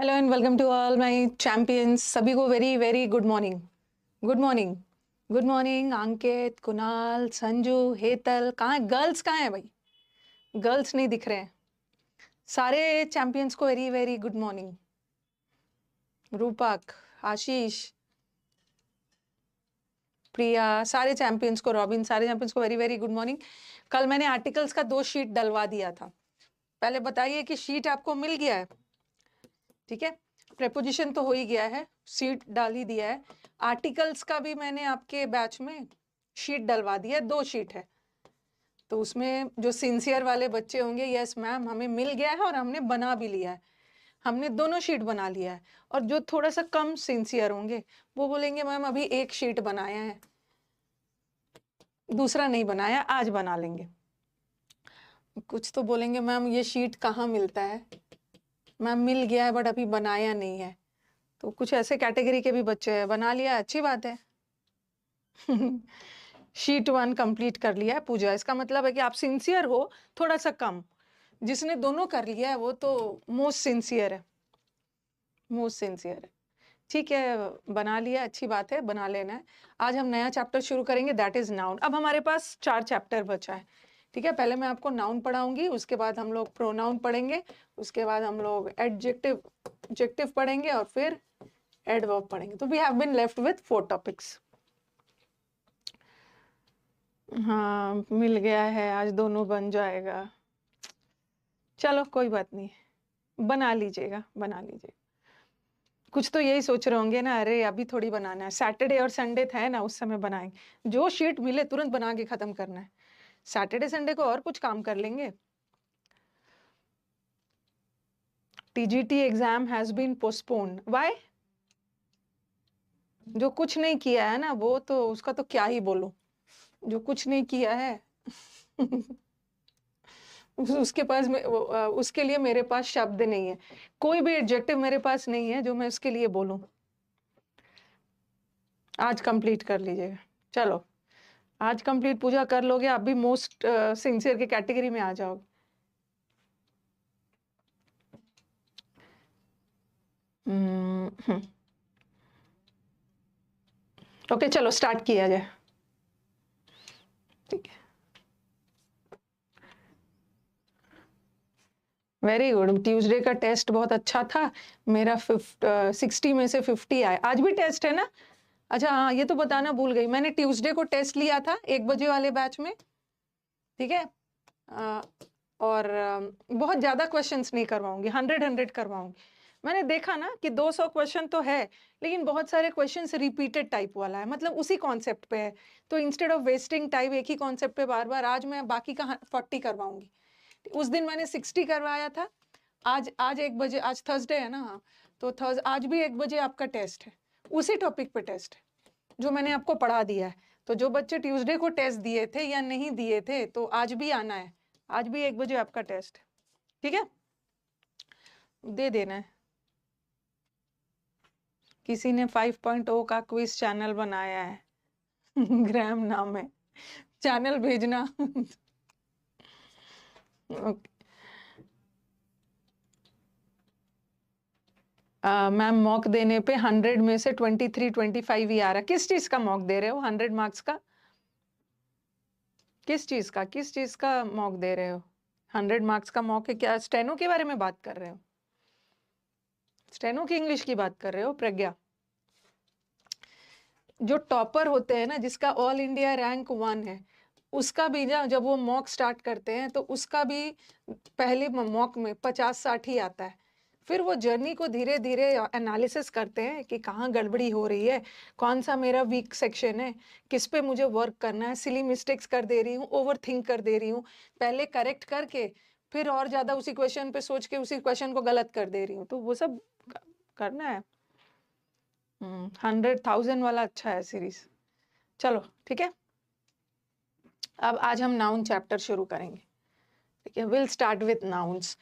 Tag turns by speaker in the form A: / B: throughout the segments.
A: Hello and welcome to all my champions. सभी को very very good morning. Good morning. Good morning Ankit, Kunal, Sanju, Hetal. कहाँ है girls? कहाँ है भाई? गर्ल्स नहीं दिख रहे हैं। सारे चैंपियंस को वेरी वेरी गुड मॉर्निंग। रूपक, आशीष, प्रिया, सारे चैंपियंस को, रॉबिन, सारे चैंपियंस को वेरी वेरी गुड मॉर्निंग। कल मैंने आर्टिकल्स का 2 शीट डलवा दिया था। पहले बताइए कि शीट आपको मिल गया है? ठीक है, प्रेपोजिशन तो हो ही गया है, शीट डाल ही दिया है। आर्टिकल्स का भी मैंने आपके बैच में शीट डलवा दिया है, 2 शीट है। तो उसमें जो सिंसियर वाले बच्चे होंगे, यस मैम हमें मिल गया है और हमने बना भी लिया है, हमने दोनों शीट बना लिया है। और जो थोड़ा सा कम सिंसियर होंगे वो बोलेंगे मैम अभी 1 शीट बनाया है, दूसरा नहीं बनाया, आज बना लेंगे। कुछ तो बोलेंगे मैम ये शीट कहाँ मिलता है, मैम मिल गया है बट अभी बनाया नहीं है। तो कुछ ऐसे कैटेगरी के भी बच्चे हैं, बना लिया अच्छी बात है। शीट 1 कंप्लीट कर लिया है पूजा, इसका मतलब है कि आप सिंसियर हो, थोड़ा सा कम। जिसने दोनों कर लिया है वो तो मोस्ट सिंसियर है, मोस्ट सिंसियर है। ठीक है, बना लिया, अच्छी बात है, बना लेना है। आज हम नया चैप्टर शुरू करेंगे, दैट इज नाउन। अब हमारे पास 4 चैप्टर बचा है। ठीक है, पहले मैं आपको नाउन पढ़ाऊंगी, उसके बाद हम लोग प्रोनाउन पढ़ेंगे, उसके बाद हम लोग एडजेक्टिव पढ़ेंगे और फिर एडवर्ब पढ़ेंगे। तो we have been left with 4 topics. हाँ मिल गया है, आज दोनों बन जाएगा। चलो कोई बात नहीं, बना लीजिएगा, बना लीजिएगा। कुछ तो यही सोच रहे होंगे ना, अरे अभी थोड़ी बनाना है, सैटरडे और संडे था ना, उस समय बनाएंगे। जो शीट मिले तुरंत बना के खत्म करना है। सैटरडे संडे को और कुछ काम कर लेंगे। TGT exam has been postponed, why? जो कुछ नहीं किया है ना, वो तो उसका तो क्या ही बोलूं, जो कुछ नहीं किया है। उसके पास उसके लिए मेरे पास शब्द नहीं है, कोई भी एडजेक्टिव मेरे पास नहीं है जो मैं उसके लिए बोलूं। आज कंप्लीट कर लीजिएगा। चलो आज कंप्लीट पूजा कर लोगे, आप भी मोस्ट सिंसियर की कैटेगरी में आ जाओगे। ओके चलो स्टार्ट किया जाए। ठीक है, वेरी गुड। ट्यूसडे का टेस्ट बहुत अच्छा था, मेरा 60 में से 50 आए। आज भी टेस्ट है ना? अच्छा हाँ, ये तो बताना भूल गई, मैंने ट्यूसडे को टेस्ट लिया था 1 बजे वाले बैच में। ठीक है, और बहुत ज़्यादा क्वेश्चंस नहीं करवाऊंगी, 100 करवाऊंगी। मैंने देखा ना कि 200 क्वेश्चन तो है, लेकिन बहुत सारे क्वेश्चंस रिपीटेड टाइप वाला है, मतलब उसी कॉन्सेप्ट पे है। तो इंस्टेड ऑफ वेस्टिंग टाइम एक ही कॉन्सेप्ट पे बार बार, आज मैं बाकी का 40 करवाऊंगी। उस दिन मैंने 60 करवाया था। आज 1 बजे, आज थर्सडे है ना, हाँ, तो आज भी 1 बजे आपका टेस्ट है, उसी टॉपिक पे टेस्ट है जो मैंने आपको पढ़ा दिया है। तो जो बच्चे ट्यूसडे को टेस्ट दिए थे या नहीं दिए थे, तो आज भी आना है, आज भी 1 बजे आपका टेस्ट है। ठीक है, दे देना है। किसी ने 5.0 का क्विज चैनल बनाया है। ग्राम नाम है, चैनल भेजना। मैम मॉक देने पे 100 में से 23 25 ही आ रहा। किस चीज का मॉक दे रहे हो? 100 मार्क्स का किस चीज का मॉक दे रहे हो? 100 मार्क्स का मॉक है क्या? स्टेनो के बारे में बात कर रहे हो? स्टेनो की इंग्लिश की बात कर रहे हो प्रज्ञा? जो टॉपर होते हैं ना, जिसका ऑल इंडिया रैंक 1 है, उसका भी जब वो मॉक स्टार्ट करते हैं तो उसका भी पहले मॉक में 50-60 ही आता है। फिर वो जर्नी को धीरे धीरे एनालिसिस करते हैं कि कहाँ गड़बड़ी हो रही है, कौन सा मेरा वीक सेक्शन है, किस पे मुझे वर्क करना है, सिली मिस्टेक्स कर दे रही हूँ, ओवर थिंक कर दे रही हूँ, पहले करेक्ट करके फिर और ज्यादा उसी क्वेश्चन पे सोच के उसी क्वेश्चन को गलत कर दे रही हूँ। तो वो सब करना है। 100,000 वाला अच्छा है सीरीज। चलो ठीक है, अब आज हम नाउन चैप्टर शुरू करेंगे। ठीक है, विल स्टार्ट विथ नाउन्स।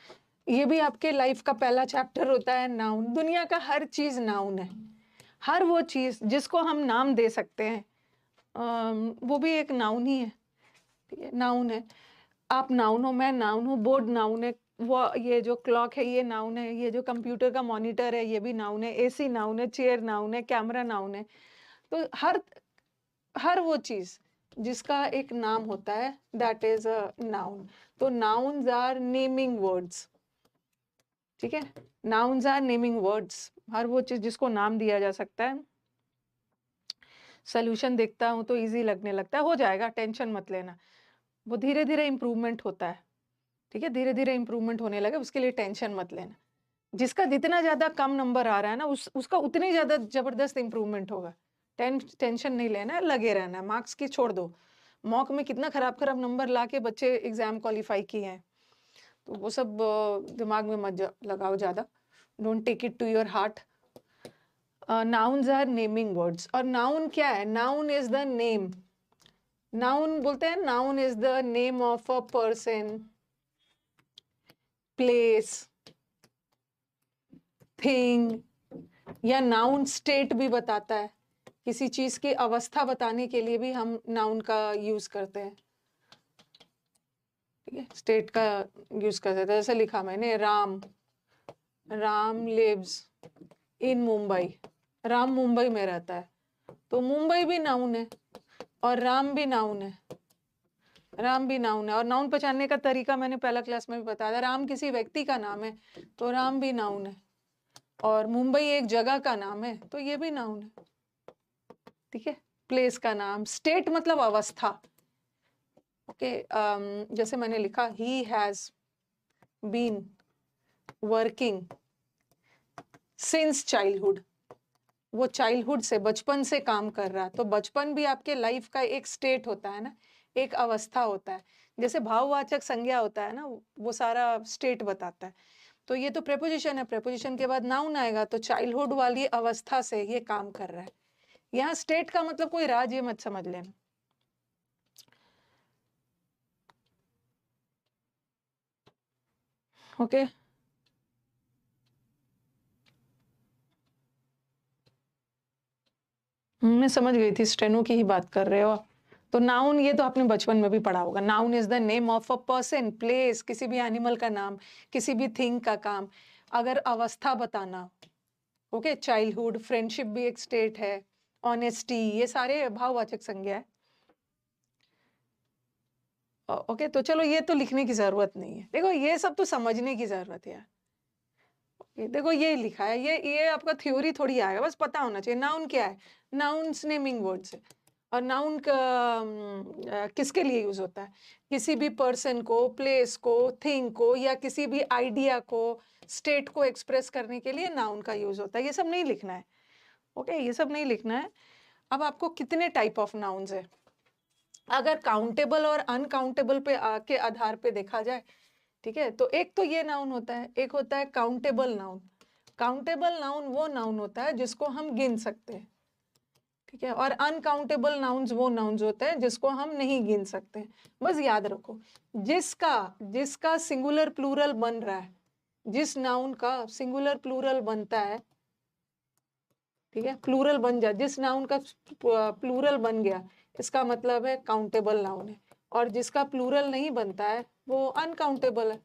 A: ये भी आपके लाइफ का पहला चैप्टर होता है, नाउन। दुनिया का हर चीज नाउन है, हर वो चीज जिसको हम नाम दे सकते हैं वो भी एक नाउन ही है। ठीक है, नाउन है। आप नाउन हो, मैं नाउन हूँ, बोर्ड नाउन है, वो ये जो क्लॉक है ये नाउन है, ये जो कंप्यूटर का मॉनिटर है ये भी नाउन है, एसी नाउन है, चेयर नाउन है, कैमरा नाउन है। तो हर वो चीज जिसका एक नाम होता है दैट इज अ नाउन। तो नाउन्स आर नेमिंग वर्ड्स, ठीक है, नाउन्स आर नेमिंग वर्ड्स, हर वो चीज जिसको नाम दिया जा सकता है। सोल्यूशन देखता हूँ तो इजी लगने लगता है, हो जाएगा, टेंशन मत लेना, वो धीरे धीरे इम्प्रूवमेंट होता है, ठीक है, धीरे धीरे इम्प्रूवमेंट होने लगे, उसके लिए टेंशन मत लेना। जिसका जितना ज्यादा कम नंबर आ रहा है ना उसका उतनी ज्यादा जबरदस्त इम्प्रूवमेंट होगा। टेंशन नहीं लेना है, लगे रहना है, मार्क्स की छोड़ दो। मॉक में कितना खराब खराब नंबर ला के बच्चे एग्जाम क्वालिफाई किए हैं, तो वो सब दिमाग में मत लगाओ ज्यादा, don't take it to your heart. Nouns are naming words, और नाउन क्या है? Noun is the name, noun बोलते हैं noun is the name of a person, place, thing, या नाउन स्टेट भी बताता है, किसी चीज की अवस्था बताने के लिए भी हम नाउन का यूज करते हैं, ठीक है, स्टेट का यूज करते हैं। जैसे लिखा मैंने राम, राम लिव्स इन मुंबई, राम मुंबई में रहता है, तो मुंबई भी नाउन है और राम भी नाउन है, राम भी नाउन है। और नाउन पहचानने का तरीका मैंने पहला क्लास में भी बताया था, राम किसी व्यक्ति का नाम है तो राम भी नाउन है, और मुंबई एक जगह का नाम है तो ये भी नाउन है, ठीक है। प्लेस का नाम, स्टेट मतलब अवस्था, ओके। जैसे मैंने लिखा ही has been working since childhood, वो चाइल्डहुड से, बचपन से काम कर रहा है, तो बचपन भी आपके लाइफ का एक स्टेट होता है ना, एक अवस्था होता है। जैसे भाववाचक संज्ञा होता है ना, वो सारा स्टेट बताता है। तो ये तो प्रेपोजिशन है, प्रेपोजिशन के बाद नाउन आएगा, तो चाइल्डहुड वाली अवस्था से ये काम कर रहा है। यहाँ स्टेट का मतलब कोई राज्य मत समझ लेना, ओके। मैं समझ गई थी, स्टेनो की ही बात कर रहे हो आप। तो नाउन ये तो आपने बचपन में भी पढ़ा होगा, noun is the name of a person, place, किसी भी एनिमल का नाम, किसी भी थिंग का काम, अगर अवस्था बताना, ओके। चाइल्डहुड, फ्रेंडशिप भी एक स्टेट है, ऑनेस्टी, ये सारे भाववाचक संज्ञा है, ओके। तो चलो ये तो लिखने की जरूरत नहीं है, देखो ये सब तो समझने की जरूरत है यार। देखो ये लिखा है, ये आपका थ्योरी थोड़ी आएगा, बस पता होना चाहिए नाउन क्या है। नाउन्स नेमिंग वर्ड्स है, और नाउन किसके लिए यूज होता है? किसी भी पर्सन को, प्लेस को, थिंग को, या किसी भी आइडिया को, स्टेट को एक्सप्रेस करने के लिए नाउन का यूज होता है। ये सब नहीं लिखना है, ओके, ये सब नहीं लिखना है। अब आपको कितने टाइप ऑफ नाउन्स है, अगर काउंटेबल और अनकाउंटेबल के आधार पे देखा जाए, ठीक है, तो एक तो ये नाउन होता है, एक होता है काउंटेबल नाउन। काउंटेबल नाउन वो नाउन होता है जिसको हम गिन सकते हैं, ठीक है, और अनकाउंटेबल नाउन्स वो नाउन्स होते हैं जिसको हम नहीं गिन सकते। बस याद रखो, जिसका जिसका सिंगुलर प्लूरल बन रहा है, जिस नाउन का सिंगुलर प्लूरल बनता है, ठीक है, प्लूरल बन जाए, जिस नाउन का प्लूरल बन गया, इसका मतलब है काउंटेबल नाउन है, और जिसका प्लूरल नहीं बनता है वो अनकाउंटेबल है,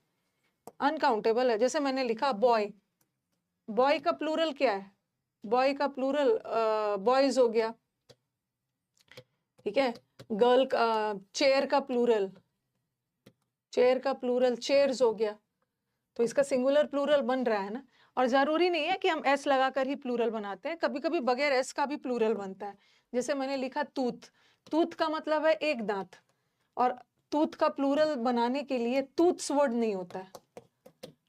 A: अनकाउंटेबल है। जैसे मैंने लिखा बॉय, बॉय का प्लूरल क्या है? बॉय का प्लूरल बॉयज हो गया, ठीक है। गर्ल का, चेयर का प्लूरल, चेयर का प्लूरल चेयर्स हो गया, तो इसका सिंगुलर प्लूरल बन रहा है ना। और जरूरी नहीं है कि हम एस लगाकर ही प्लूरल बनाते हैं, कभी कभी बगैर एस का भी प्लूरल बनता है। जैसे मैंने लिखा तूथ, तूथ का मतलब है एक दांत, और तूथ का प्लूरल बनाने के लिए तूथ्स वर्ड नहीं होता है,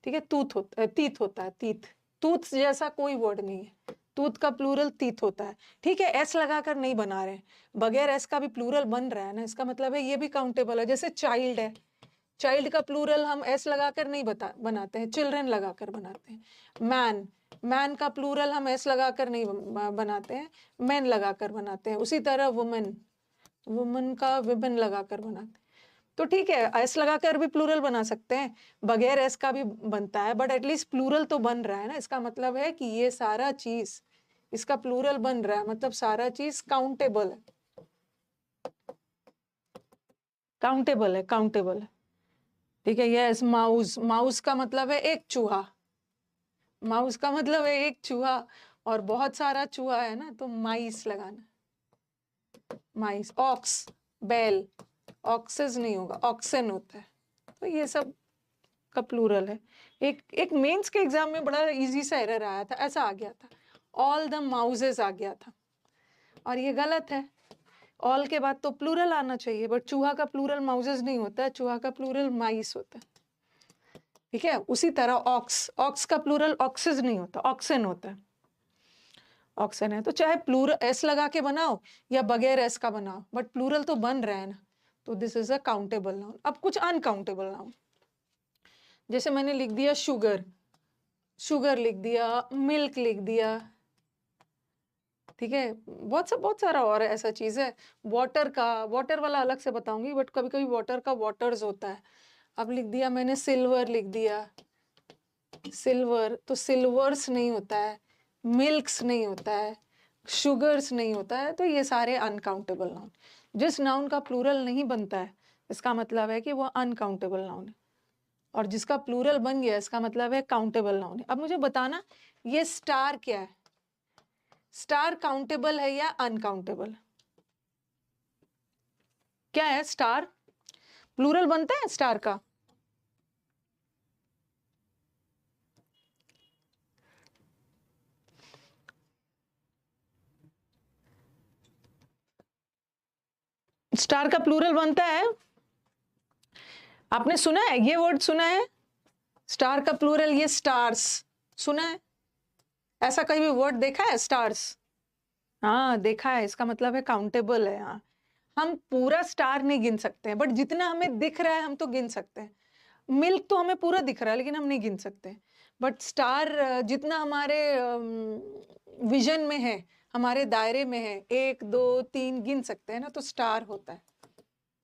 A: ठीक है, तूथ होता है, तीत होता है, तीत, तूथ जैसा कोई वर्ड नहीं है, तूथ का प्लूरल तीत होता है, ठीक है। एस लगाकर नहीं बना रहे, बगैर एस का भी प्लूरल बन रहा है ना, इसका मतलब है ये भी काउंटेबल है। जैसे चाइल्ड है, चाइल्ड का प्लूरल हम एस लगाकर नहीं बनाते हैं, चिल्ड्रन लगाकर बनाते हैं। मैन, मैन का प्लूरल हम एस लगाकर नहीं बनाते हैं, मैन लगाकर बनाते हैं। उसी तरह वुमेन, वुमेन का विमेन लगाकर बनाते हैं। तो ठीक है, एस लगाकर भी प्लूरल बना सकते हैं, बगैर एस का भी बनता है, बट एटलीस्ट प्लूरल तो बन रहा है ना। इसका मतलब है कि ये सारा चीज, इसका प्लूरल बन रहा है, मतलब सारा चीज काउंटेबल है, काउंटेबल है, काउंटेबल है। ठीक है, यस माउस, माउस का मतलब है एक चूहा, माउस का मतलब है एक चूहा, और बहुत सारा चूहा है ना तो माइस लगाना, माइस। ऑक्स, बैल, ऑक्सेस नहीं होगा, ऑक्सन होता है। तो ये सब का प्लूरल है। एक मेंस के एग्जाम में बड़ा इजी सा एरर आया था, ऐसा आ गया था, ऑल द माउसेस आ गया था, और ये गलत है। ऑल के बाद तो प्लूरल आना चाहिए, बट चूहा का प्लूरल माउसेस नहीं होता है, चूहा का प्लूरल माइस होता है। ठीक है, उसी तरह ऑक्स, ऑक्स का प्लूरल ऑक्सेस नहीं होता, ऑक्सन होता है, ऑक्सन है। तो चाहे प्लूरल एस लगा के बनाओ या बगैर एस का बनाओ, बट प्लूरल तो बन रहा है ना, तो this is a countable noun. अब कुछ अनकाउंटेबल नाउन, जैसे मैंने लिख दिया शुगर, शुगर लिख दिया, मिल्क लिख दिया, ठीक है, बहुत सारा और ऐसा चीज है। वाटर का, वाटर वाला अलग से बताऊंगी, बट कभी कभी वाटर का वाटर्स होता है। अब लिख दिया मैंने सिल्वर, लिख दिया सिल्वर, तो सिल्वर्स नहीं होता है, मिल्क्स नहीं होता है, शुगर्स नहीं होता है, तो ये सारे अनकाउंटेबल नाउन। जिस नाउन का प्लूरल नहीं बनता है इसका मतलब है कि वो अनकाउंटेबल नाउन है, और जिसका प्लूरल बन गया इसका मतलब है काउंटेबल नाउन है। अब मुझे बताना ये स्टार क्या है, स्टार काउंटेबल है या अनकाउंटेबल? क्या है स्टार? प्लूरल बनता है स्टार का? स्टार का प्लूरल बनता है? आपने सुना है ये वर्ड, सुना है स्टार का प्लूरल, ये स्टार्स सुना है? ऐसा कहीं भी वर्ड देखा है स्टार्स? हाँ देखा है, इसका मतलब है काउंटेबल है। हाँ, हम पूरा स्टार नहीं गिन सकते हैं, बट जितना हमें दिख रहा है हम तो गिन सकते हैं। मिल्क तो हमें पूरा दिख रहा है लेकिन हम नहीं गिन सकते, बट स्टार जितना हमारे विजन में है, हमारे दायरे में है, 1 2 3 गिन सकते हैं ना, तो स्टार होता है।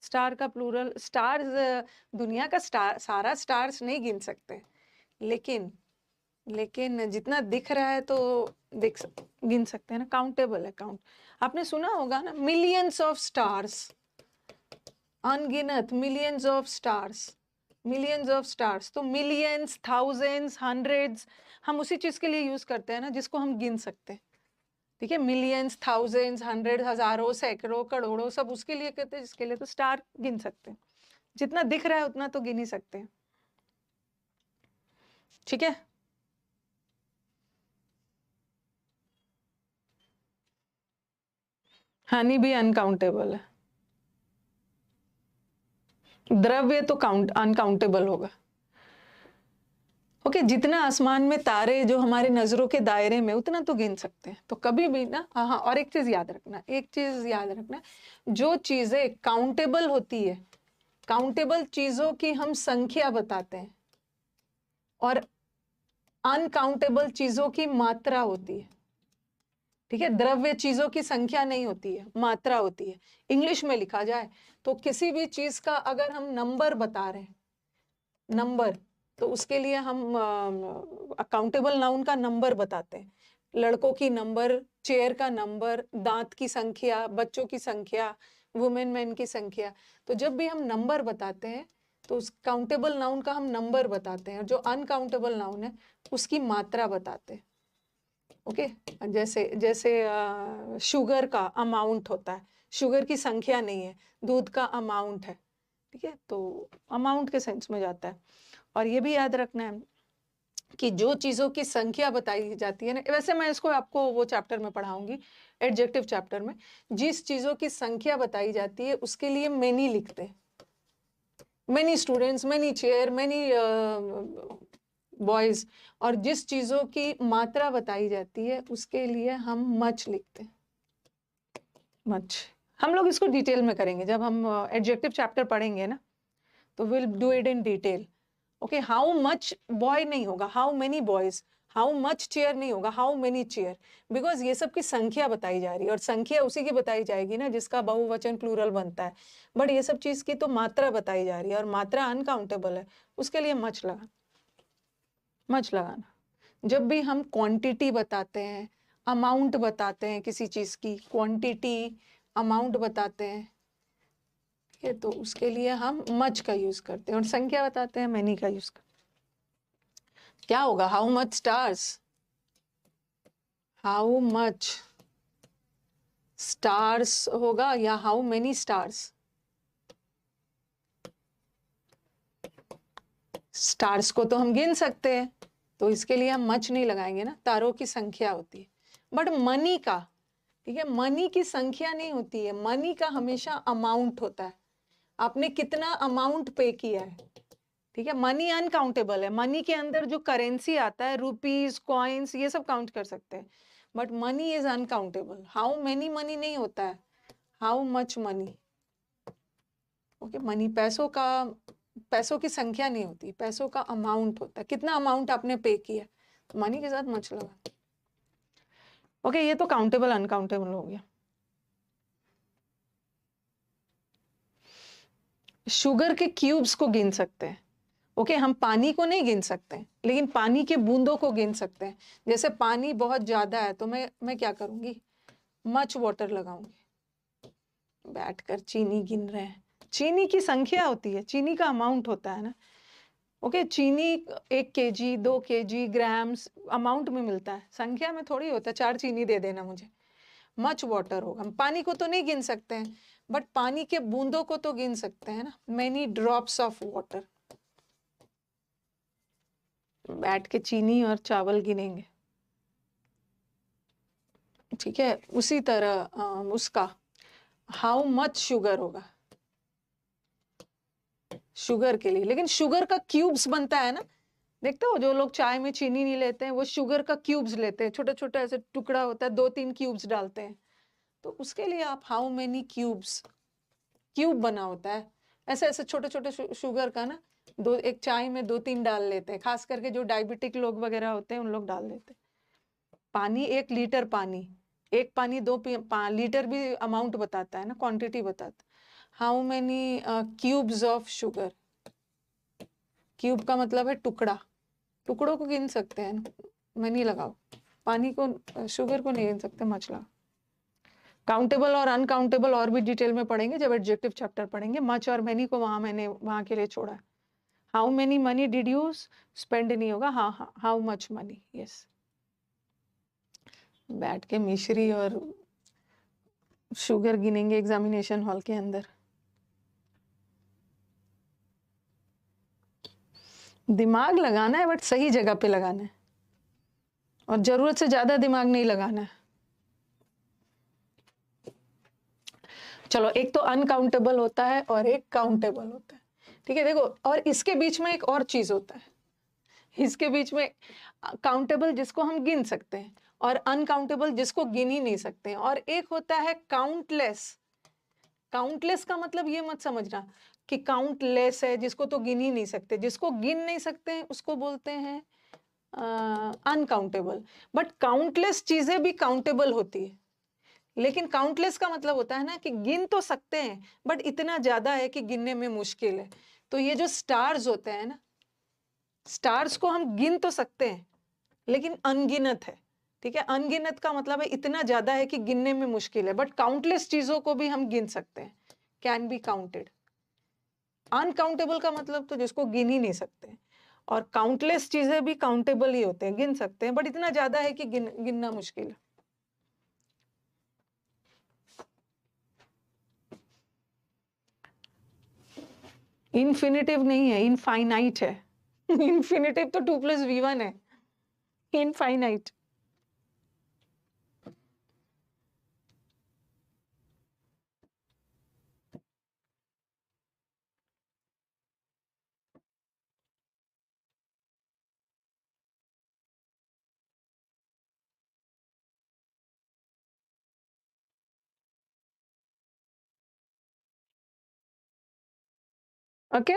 A: स्टार का प्लूरल, स्टार्स, दुनिया का स्टार, सारा स्टार्स नहीं गिन सकते, लेकिन जितना दिख रहा है तो गिन सकते हैं ना, काउंटेबल है, काउंट। आपने सुना होगा ना मिलियंस ऑफ स्टार्स, अनगिनत millions of stars, millions of stars, तो मिलियंस, थाउजेंड्स, हंड्रेड्स हम उसी चीज के लिए यूज करते हैं ना जिसको हम गिन सकते हैं। ठीक है, मिलियंस, थाउजेंड्स, हंड्रेड, हजारों, सैकड़ों, करोड़ों, सब उसके लिए कहते हैं जिसके लिए तो स्टार गिन सकते हैं। जितना दिख रहा है उतना तो गिन ही सकते हैं। ठीक है, हनी भी अनकाउंटेबल है। द्रव्य तो अनकाउंटेबल होगा। ओके, जितना आसमान में तारे जो हमारे नजरों के दायरे में, उतना तो गिन सकते हैं। तो कभी भी ना, हाँ, और एक चीज याद रखना, एक चीज याद रखना, जो चीजें काउंटेबल होती है, काउंटेबल चीजों की हम संख्या बताते हैं, और अनकाउंटेबल चीजों की मात्रा होती है। ठीक है, द्रव्य चीजों की संख्या नहीं होती है, मात्रा होती है। इंग्लिश में लिखा जाए तो किसी भी चीज का अगर हम नंबर बता रहे हैं, नंबर, तो उसके लिए हम अकाउंटेबल नाउन का नंबर बताते हैं। लड़कों की नंबर, चेयर का नंबर, दांत की संख्या, बच्चों की संख्या, वुमेन मैन की संख्या। तो जब भी हम नंबर बताते हैं तो उस काउंटेबल नाउन का हम नंबर बताते हैं, जो अनकाउंटेबल नाउन है उसकी मात्रा बताते हैं। ओके, जैसे जैसे शुगर का अमाउंट होता है, शुगर की संख्या नहीं है, दूध का अमाउंट है। ठीक है, तो अमाउंट के सेंस में जाता है। और ये भी याद रखना है कि जो चीजों की संख्या बताई जाती है ना, वैसे मैं इसको आपको वो चैप्टर में पढ़ाऊंगी, एडजेक्टिव चैप्टर में, जिस चीजों की संख्या बताई जाती है उसके लिए मेनी लिखते हैं, many students, many chair, many boys. और जिस चीजों की मात्रा बताई जाती है उसके लिए हम मच लिखते हैं, मच। हम लोग इसको डिटेल में करेंगे जब हम एडजेक्टिव चैप्टर पढ़ेंगे ना, तो will do it in detail. Okay, how much boy नहीं होगा, how many boys, how much chair नहीं होगा, हाउ मेनी चेयर, बिकॉज ये सब की संख्या बताई जा रही है, और संख्या उसी की बताई जाएगी ना जिसका बहुवचन प्लूरल बनता है। बट ये सब चीज की तो मात्रा बताई जा रही है, और मात्रा अनकाउंटेबल है, उसके लिए मच लगाना, मच लगाना। जब भी हम क्वांटिटी बताते हैं, अमाउंट बताते हैं किसी चीज की, क्वांटिटी, अमाउंट बताते हैं, ठीक है, तो उसके लिए हम मच का यूज करते हैं और संख्या बताते हैं मैनी का यूज करते हैं। क्या होगा? How much stars, how much stars होगा या हाउ मेनी स्टार्स? स्टार्स को तो हम गिन सकते हैं, तो इसके लिए हम मच नहीं लगाएंगे ना, तारों की संख्या होती है। बट मनी का, ठीक है, मनी की संख्या नहीं होती है, मनी का हमेशा अमाउंट होता है, आपने कितना अमाउंट पे किया है। ठीक है, मनी अनकाउंटेबल है, मनी के अंदर जो करेंसी आता है, रुपीज, कॉइन्स, ये सब काउंट कर सकते हैं, but money is uncountable. How many money नहीं होता है, how much money. Okay, money पैसों की संख्या नहीं होती, पैसों का अमाउंट होता है, कितना अमाउंट आपने पे किया, तो मनी के साथ मच लगा। ओके, ये तो काउंटेबल अनकाउंटेबल हो गया। शुगर के क्यूब्स को गिन सकते हैं। ओके, हम पानी को नहीं गिन सकते, लेकिन पानी के बूंदों को गिन सकते हैं। जैसे पानी बहुत ज्यादा है तो मैं क्या करूंगी, मच वाटर लगाऊंगी। बैठकर चीनी गिन रहे हैं, चीनी की संख्या होती है, चीनी का अमाउंट होता है ना। ओके, चीनी 1 kg 2 kg ग्राम्स अमाउंट में मिलता है, संख्या में थोड़ी होता है 4 चीनी दे देना मुझे। मच वाटर होगा, हम पानी को तो नहीं गिन सकते हैं, बट पानी के बूंदों को तो गिन सकते हैं ना, मेनी ड्रॉप्स ऑफ वाटर। बैठ के चीनी और चावल गिनेंगे। ठीक है, उसी तरह उसका हाउ मच शुगर होगा, शुगर के लिए। लेकिन शुगर का क्यूब्स बनता है ना, देखते हो जो लोग चाय में चीनी नहीं लेते हैं, वो शुगर का क्यूब्स लेते हैं, छोटा छोटा ऐसे टुकड़ा होता है, 2-3 क्यूब्स डालते हैं, तो उसके लिए आप हाउ मेनी क्यूब्स, क्यूब बना होता है, ऐसे ऐसे छोटे छोटे शुगर का ना, एक चाय में 2-3 डाल लेते हैं, खास करके जो डायबिटिक लोग वगैरह होते हैं उन लोग डाल देते हैं। पानी 1 लीटर पानी, एक पानी 2 लीटर भी अमाउंट बताता है ना, क्वांटिटी बताता है। How many cubes of sugar, cube का मतलब है टुकड़ा, टुकड़ों को गिन सकते हैं ना, मैनी लगाओ। पानी को, शुगर को नहीं गिन सकते, मच लगाओ। काउंटेबल और अनकाउंटेबल और भी डिटेल में पढ़ेंगे जब एडजेक्टिव चैप्टर पढ़ेंगे। मच और मैनी को मैंने वहां के लिए छोड़ा है। How many money did you spend नहीं होगा, हाँ, हाउ मच मनी, यस। बैठ के मिश्री और शुगर गिनेंगे एग्जामिनेशन हॉल के अंदर। दिमाग लगाना है, बट सही जगह पे लगाना है, और जरूरत से ज्यादा दिमाग नहीं लगाना है। चलो, एक तो अनकाउंटेबल होता है और एक काउंटेबल होता है। ठीक है, देखो, और इसके बीच में एक और चीज होता है, इसके बीच में काउंटेबल जिसको हम गिन सकते हैं और अनकाउंटेबल जिसको गिन ही नहीं सकते हैं, और एक होता है काउंटलेस। काउंटलेस का मतलब ये मत समझना कि काउंटलेस है जिसको तो गिन ही नहीं सकते, जिसको गिन नहीं सकते हैं उसको बोलते हैं अनकाउंटेबल। बट काउंटलेस चीजें भी काउंटेबल होती है, लेकिन काउंटलेस का मतलब होता है ना कि गिन तो सकते हैं बट इतना ज्यादा है कि गिनने में मुश्किल है। तो ये जो स्टार्स होते हैं ना, स्टार्स को हम गिन तो सकते हैं लेकिन अनगिनत है। ठीक है, अनगिनत का मतलब है इतना ज्यादा है कि गिनने में मुश्किल है, बट काउंटलेस चीजों को भी हम गिन सकते हैं, कैन बी काउंटेड। अनकाउंटेबल का मतलब तो जिसको गिन ही नहीं सकते, और काउंटलेस चीजें भी काउंटेबल ही होते हैं, गिन सकते हैं, बट इतना ज्यादा है कि गिनना मुश्किल है। इन्फिनिटिव नहीं है, इनफाइनाइट है। इन्फिनिटिव तो 2+v1 है, इनफाइनाइट। ओके,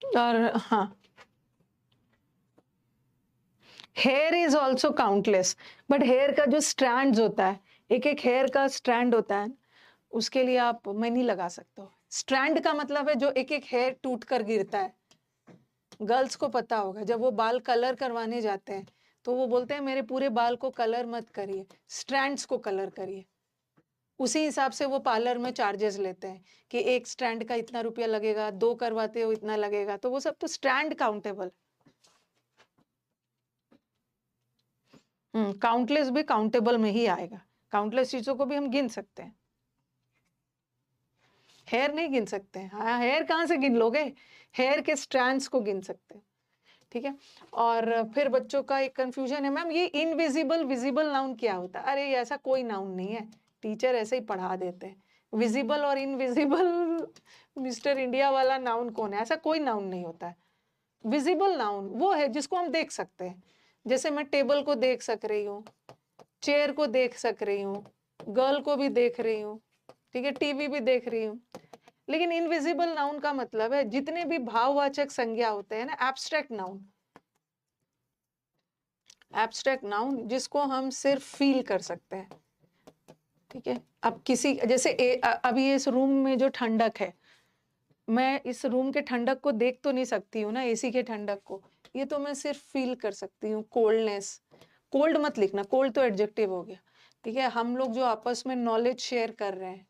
A: और हाँ, here is also countless, but here का जो स्ट्रैंड होता है, एक एक हेयर का स्ट्रैंड होता है, उसके लिए आप मैं नहीं लगा सकते हो। स्ट्रैंड का मतलब है जो एक एक हेयर टूट कर गिरता है, गर्ल्स को पता होगा, जब वो बाल कलर करवाने जाते हैं तो वो बोलते हैं मेरे पूरे बाल को कलर मत करिए, स्ट्रैंड्स को कलर करिए। उसी हिसाब से वो पार्लर में चार्जेस लेते हैं कि एक स्ट्रैंड का इतना रुपया लगेगा, 2 करवाते हो इतना लगेगा, तो वो सब तो स्ट्रैंड काउंटेबल। काउंटलेस भी काउंटेबल में ही आएगा। काउंटलेस चीजों को भी हम गिन सकते हैं, हेयर नहीं गिन सकते हैं। हाँ, हेयर कहाँ से गिन लोगे, हेयर के स्ट्रैंड्स को गिन सकते हैं। ठीक है। और फिर बच्चों का एक कंफ्यूजन है, मैम ये इनविजिबल विजिबल नाउन क्या होता है? अरे ऐसा कोई नाउन नहीं है, टीचर ऐसे ही पढ़ा देते हैं। विजिबल और इनविजिबल मिस्टर इंडिया वाला नाउन कौन है? ऐसा कोई नाउन नहीं होता है। विजिबल नाउन वो है जिसको हम देख सकते हैं, जैसे मैं टेबल को देख सक रही हूँ, चेयर को देख सक रही हूँ, गर्ल को भी देख रही हूँ, ठीक है, टीवी भी देख रही हूँ। लेकिन इनविजिबल नाउन का मतलब है जितने भी भाववाचक संज्ञा होते हैं ना, एब्स्ट्रैक्ट नाउन, एब्स्ट्रैक्ट नाउन जिसको हम सिर्फ फील कर सकते हैं। ठीक है। अब किसी जैसे अभी इस रूम में जो ठंडक है, मैं इस रूम के ठंडक को देख तो नहीं सकती हूँ ना, एसी के ठंडक को, ये तो मैं सिर्फ फील कर सकती हूँ। कोल्डनेस, कोल्ड मत लिखना, कोल्ड तो एडजेक्टिव हो गया। ठीक है। हम लोग जो आपस में नॉलेज शेयर कर रहे हैं,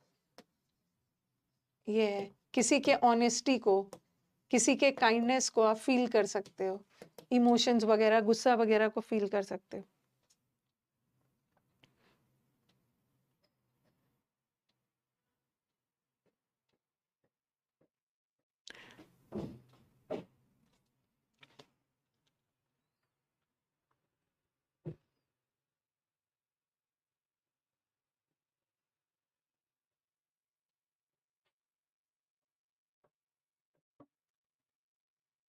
A: ये है किसी के ऑनेस्टी को, किसी के काइंडनेस को आप फील कर सकते हो, इमोशंस वगैरह, गुस्सा वगैरह को फील कर सकते हो।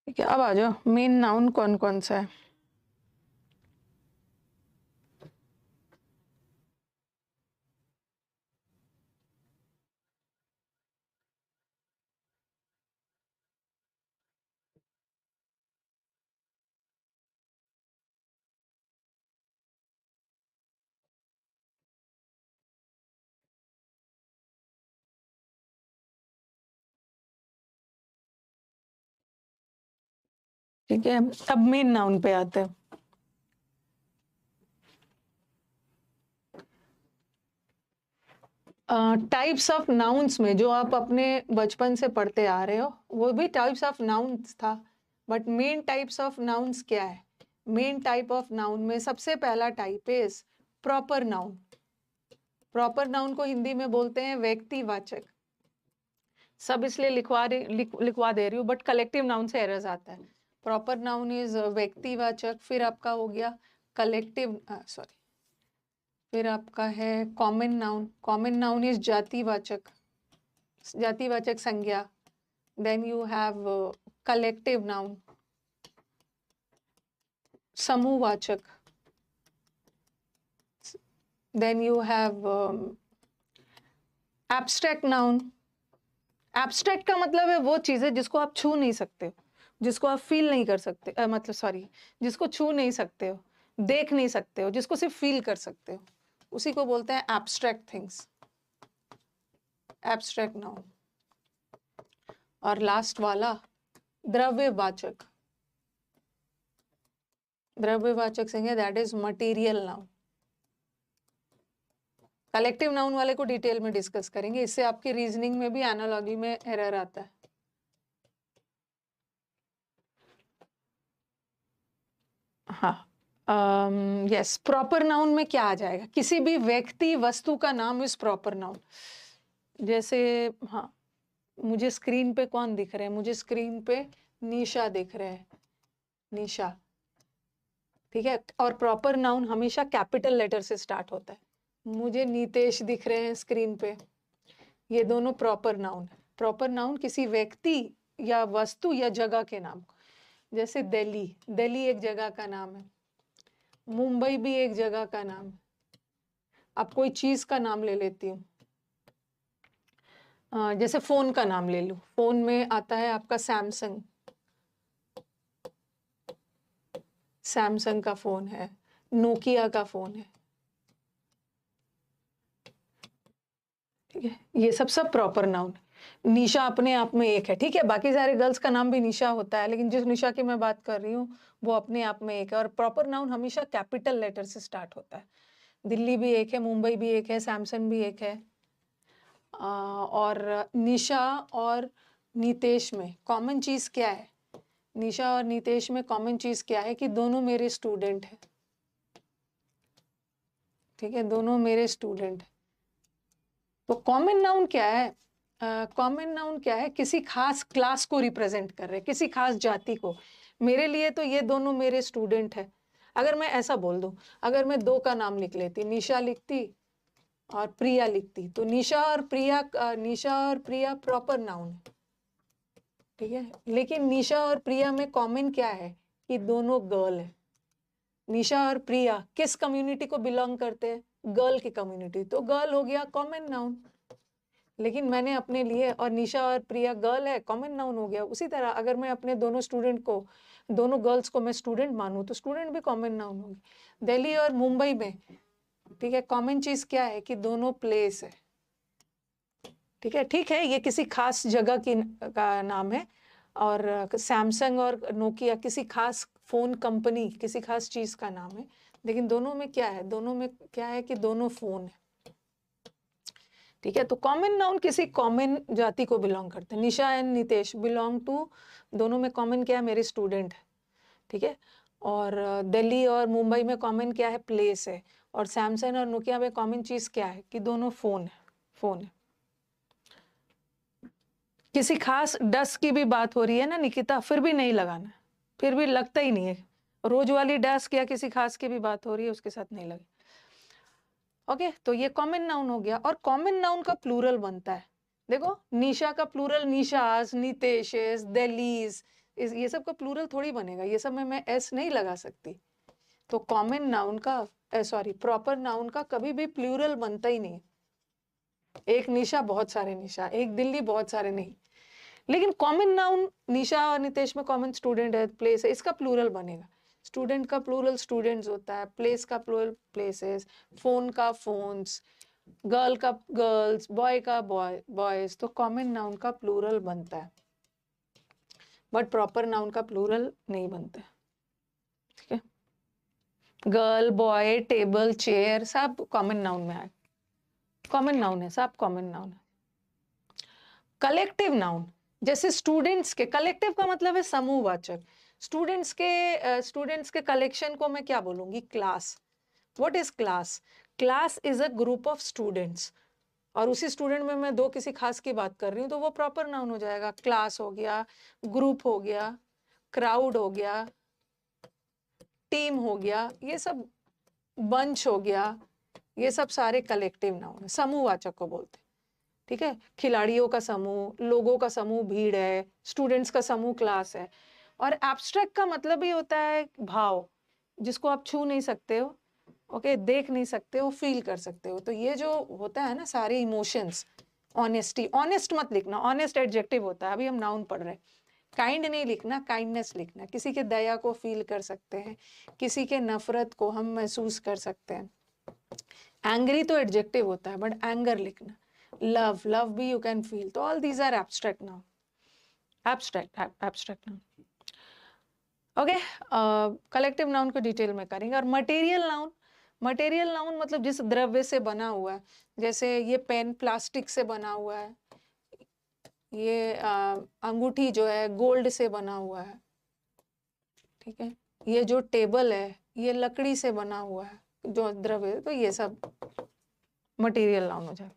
A: ठीक है। अब आ जाओ, मेन नाउन कौन कौन सा है? ठीक है। अब मेन नाउन पे आते हैं। टाइप्स ऑफ नाउन्स में जो आप अपने बचपन से पढ़ते आ रहे हो, वो भी टाइप्स ऑफ नाउन्स था, but main types of nouns क्या है? मेन टाइप ऑफ नाउन में सबसे पहला type is proper noun. Proper noun को हिंदी में बोलते हैं व्यक्तिवाचक। सब इसलिए लिखवा दे रही हूँ, बट कलेक्टिव नाउन से एरर्स आता है। प्रॉपर नाउन इज व्यक्तिवाचक, फिर आपका हो गया कलेक्टिव, सॉरी, फिर आपका है common noun. Common noun is जातिवाचक, जातिवाचक संज्ञा। Then you have collective noun, समूहवाचक। Then you have abstract noun. Abstract का मतलब है वो चीज है जिसको आप छू नहीं सकते हो, जिसको आप फील नहीं कर सकते, मतलब सॉरी, जिसको छू नहीं सकते हो, देख नहीं सकते हो, जिसको सिर्फ फील कर सकते हो, उसी को बोलते हैं एब्स्ट्रैक्ट थिंग्स, एब्स्ट्रैक्ट नाउन। और लास्ट वाला द्रव्यवाचक। द्रव्यवाचक संज्ञा, that is material noun. Collective noun वाले को डिटेल में डिस्कस करेंगे, इससे आपकी रीजनिंग में भी एनालॉजी में एरर आता है। हाँ, यस, प्रॉपर नाउन में क्या आ जाएगा? किसी भी व्यक्ति वस्तु का नाम इज प्रॉपर नाउन। जैसे, हाँ, मुझे स्क्रीन पे कौन दिख रहे हैं? मुझे स्क्रीन पे निशा दिख रहे हैं, निशा। ठीक है। और प्रॉपर नाउन हमेशा कैपिटल लेटर से स्टार्ट होता है। मुझे नीतेश दिख रहे हैं स्क्रीन पे, ये दोनों प्रॉपर नाउन है। प्रॉपर नाउन किसी व्यक्ति या वस्तु या जगह के नाम को, जैसे दिल्ली, दिल्ली एक जगह का नाम है, मुंबई भी एक जगह का नाम है। अब कोई चीज का नाम ले लेती हूँ, जैसे फोन का नाम ले लूं, फोन में आता है आपका सैमसंग, सैमसंग का फोन है, नोकिया का फोन है। ठीक है। ये सब प्रॉपर नाउन है। निशा अपने आप में एक है, ठीक है? बाकी सारे गर्ल्स का नाम भी निशा होता है, लेकिन जिस निशा की मैं बात कर रही हूँ, वो अपने आप में एक है और प्रॉपर नाउन हमेशा कैपिटल लेटर से स्टार्ट होता है। दिल्ली भी एक है, मुंबई भी एक है, सैमसन भी एक है। और निशा और नितेश में कॉमन चीज़ क्या है? निशा और नितेश में कॉमन चीज़ क्या है कि दोनों मेरे स्टूडेंट हैं, ठीक है? दोनों मेरे स्टूडेंट हैं। तो कॉमन नाउन क्या है? कॉमन नाउन क्या है? किसी खास क्लास को रिप्रेजेंट कर रहे हैं, किसी खास जाति को। मेरे लिए तो ये दोनों मेरे स्टूडेंट है। अगर मैं ऐसा बोल दूं, अगर मैं दो का नाम लिख लेती, निशा लिखती और प्रिया लिखती, तो निशा और प्रिया प्रॉपर नाउन है, ठीक है? लेकिन निशा और प्रिया में कॉमन क्या है कि दोनों गर्ल है। निशा और प्रिया किस कम्युनिटी को बिलोंग करते हैं? गर्ल की कम्युनिटी, तो गर्ल हो गया कॉमन नाउन। लेकिन मैंने अपने लिए, और निशा और प्रिया गर्ल है, कॉमन नाउन हो गया। उसी तरह अगर मैं अपने दोनों स्टूडेंट को, दोनों गर्ल्स को मैं स्टूडेंट मानूं, तो स्टूडेंट भी कॉमन नाउन होगी। दिल्ली और मुंबई में, ठीक है, कॉमन चीज क्या है कि दोनों प्लेस है, ठीक है, ये किसी खास जगह की का नाम है। और सैमसंग और नोकिया किसी खास फोन कंपनी, किसी खास चीज का नाम है। लेकिन दोनों में क्या है? दोनों में क्या है कि दोनों फोन है, ठीक है? तो कॉमन नाउन किसी कॉमन जाति को बिलोंग करते हैं। निशा एंड नितेश बिलोंग टू, दोनों में कॉमन क्या है? मेरे स्टूडेंट है, ठीक है? और दिल्ली और मुंबई में कॉमन क्या है? प्लेस है। और सैमसंग और नोकिया में कॉमन चीज क्या है कि दोनों फोन है, फोन है। किसी खास डस्ट की भी बात हो रही है ना निकिता, फिर भी नहीं लगाना है, फिर भी लगता ही नहीं है। रोज वाली डस्ट या किसी खास की भी बात हो रही है, उसके साथ नहीं लगे। ओके, तो ये कॉमन नाउन हो गया। और कॉमन नाउन का प्लूरल बनता है, देखो, निशा का प्लूरल निशास, नितेशेस, दिल्लीज, ये सब का प्लूरल थोड़ी बनेगा, ये सब में मैं एस नहीं लगा सकती। तो कॉमन नाउन का, सॉरी, प्रॉपर नाउन का कभी भी प्लूरल बनता ही नहीं। एक निशा बहुत सारे निशा, एक दिल्ली बहुत सारे नहीं। लेकिन कॉमन नाउन, निशा और नितेश में कॉमन स्टूडेंट है, प्लेस है, इसका प्लूरल बनेगा। स्टूडेंट का प्लूरल स्टूडेंट्स होता है, प्लेस का प्लूरल प्लेसेस, फोन का फोन्स, गर्ल का गर्ल्स, बॉय का बॉयज। तो कॉमन नाउन का प्लूरल बनता है, बट प्रॉपर नाउन का प्लूरल नहीं बनता है, ठीक है? गर्ल, बॉय, टेबल, चेयर सब कॉमन नाउन में आए, कॉमन नाउन है, सब कॉमन नाउन है। कलेक्टिव नाउन, जैसे स्टूडेंट्स के, कलेक्टिव का मतलब है समूहवाचक। स्टूडेंट्स के कलेक्शन को मैं क्या बोलूंगी? Class. What is class? Class is a group of students. और उसी स्टूडेंट में मैं दो किसी खास की बात कर रही हूँ, तो वो प्रॉपर नाउन हो जाएगा। क्लास हो गया, ग्रुप हो गया, क्राउड हो गया, टीम हो गया, ये सब, बंच हो गया, ये सब सारे कलेक्टिव नाउन है, समूहवाचक को बोलते हैं, ठीक है? खिलाड़ियों का समूह, लोगों का समूह भीड़ है, स्टूडेंट्स का समूह क्लास है। और एब्स्ट्रैक्ट का मतलब ही होता है भाव, जिसको आप छू नहीं सकते हो, ओके, देख नहीं सकते हो, फील कर सकते हो। तो ये जो होता है ना, सारे इमोशंस, ऑनेस्टी, ऑनेस्ट मत लिखना, ऑनेस्ट एडजेक्टिव होता है, अभी हम नाउन पढ़ रहे हैं। काइंड नहीं लिखना, काइंडनेस लिखना। किसी के दया को फील कर सकते हैं, किसी के नफरत को हम महसूस कर सकते हैं। एंग्री तो एडजेक्टिव होता है, बट एंगर लिखना। लव भी यू कैन फील। तो all these are abstract noun, abstract noun, okay. Collective noun को डिटेल में करेंगे। और मटेरियल नाउन, मटेरियल नाउन मतलब जिस द्रव्य से बना हुआ है, जैसे ये पेन प्लास्टिक से बना हुआ है, ये अंगूठी जो है गोल्ड से बना हुआ है, ठीक है? ये जो टेबल है ये लकड़ी से बना हुआ है, जो द्रव्य, तो ये सब मटेरियल नाउन हो जाए।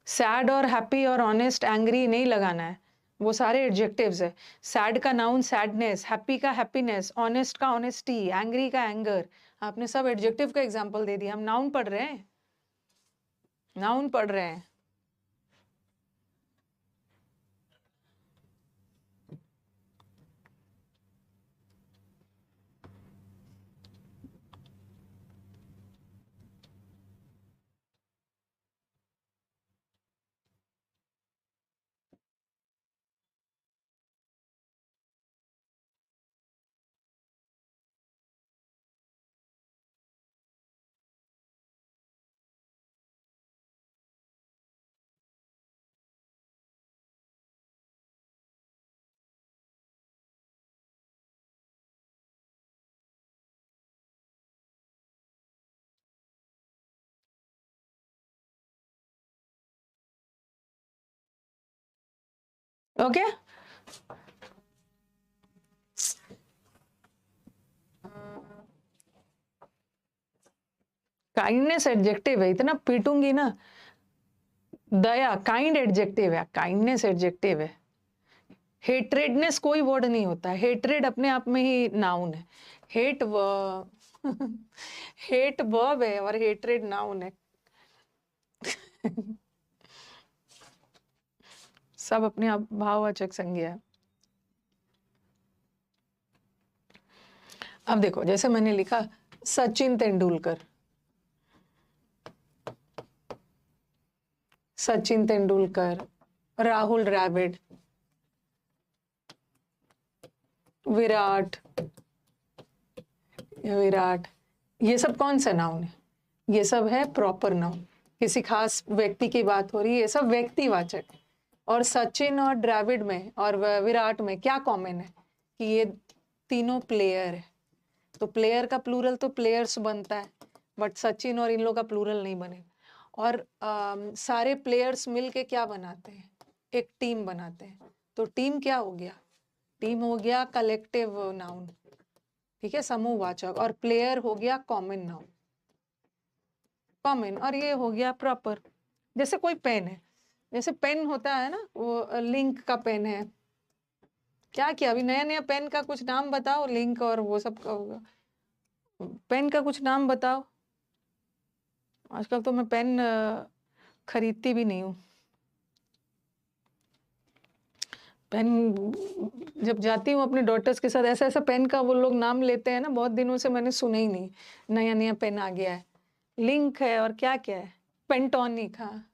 A: सैड और हैप्पी और ऑनेस्ट, एंग्री नहीं लगाना है, वो सारे एडजेक्टिव्स है। सैड का नाउन सैडनेस, हैप्पी का हैप्पीनेस, ऑनेस्ट का ऑनेस्टी, एंग्री का एंगर। आपने सब एडजेक्टिव का एग्जांपल दे दिया, हम नाउन पढ़ रहे हैं, नाउन पढ़ रहे हैं। ओके। काइंडनेस एडजेक्टिव है, इतना पीटूंगी ना। दया काइंड एडजेक्टिव है, काइंडनेस एडजेक्टिव है। हेट्रेडनेस कोई वर्ड नहीं होता है, हेट्रेड अपने आप में ही नाउन है। हेट हेट वर्ब है और हेट्रेड नाउन है। सब अपने आप भाववाचक संज्ञा है। अब देखो, जैसे मैंने लिखा सचिन तेंदुलकर, सचिन तेंदुलकर, राहुल द्रविड़, विराट, विराट, ये सब कौन सा नाउन है? ये सब है प्रॉपर नाउन। किसी खास व्यक्ति की बात हो रही है, ये सब व्यक्तिवाचक है। और सचिन और द्रविड़ में और विराट में क्या कॉमन है कि ये तीनों प्लेयर है। तो प्लेयर का प्लूरल तो प्लेयर्स बनता है, बट सचिन और इन लोगों का प्लूरल नहीं बनेगा। और सारे प्लेयर्स मिलके क्या बनाते हैं? एक टीम बनाते हैं। तो टीम क्या हो गया? टीम हो गया कलेक्टिव नाउन, ठीक है, समूहवाचक। और प्लेयर हो गया कॉमन नाउन, कॉमन। और ये हो गया प्रॉपर। जैसे कोई पेन है, जैसे पेन होता है ना, वो लिंक का पेन है। क्या किया अभी नया नया पेन का कुछ नाम बताओ, लिंक और वो सब का होगा। पेन का कुछ नाम बताओ। आजकल तो मैं पेन खरीदती भी नहीं हूँ। पेन जब जाती हूँ अपने डॉटर्स के साथ, ऐसा ऐसा पेन का वो लोग नाम लेते हैं ना, बहुत दिनों से मैंने सुना ही नहीं। नया नया पेन आ गया है, लिंक है और क्या क्या है, पेंटोनिक। हाँ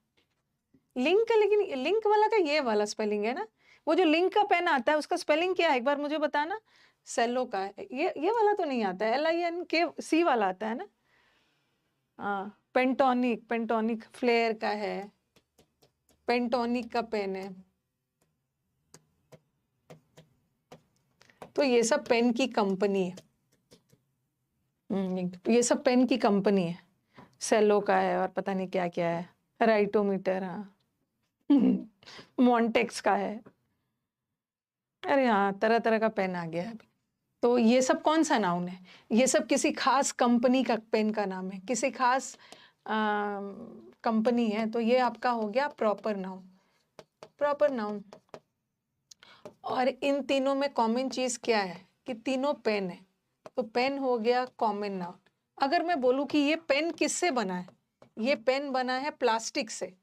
A: लिंक है, लेकिन लिंक वाला का ये वाला स्पेलिंग है ना। वो जो लिंक का पेन आता है उसका स्पेलिंग क्या है एक बार मुझे बताना। सेलो का है ये वाला तो नहीं आता है, LINK वाला आता है ना। हाँ पेंटोनिक, पेंटोनिक फ्लेयर का है, पेंटोनिक का पेन है। तो ये सब पेन की कंपनी है। ये सब पेन की कंपनी है। सेलो का है और पता नहीं क्या क्या है, राइटोमीटर, हाँ मॉन्टेक्स का है। अरे हाँ तरह तरह का पेन आ गया है अभी। तो ये सब कौन सा नाउन है? ये सब किसी खास कंपनी का पेन का नाम है, किसी खास कंपनी है। तो ये आपका हो गया प्रॉपर नाउन, प्रॉपर नाउन। और इन तीनों में कॉमन चीज क्या है कि तीनों पेन है। तो पेन हो गया कॉमन नाउन। अगर मैं बोलूं कि ये पेन किससे बना है, ये पेन बना है प्लास्टिक से,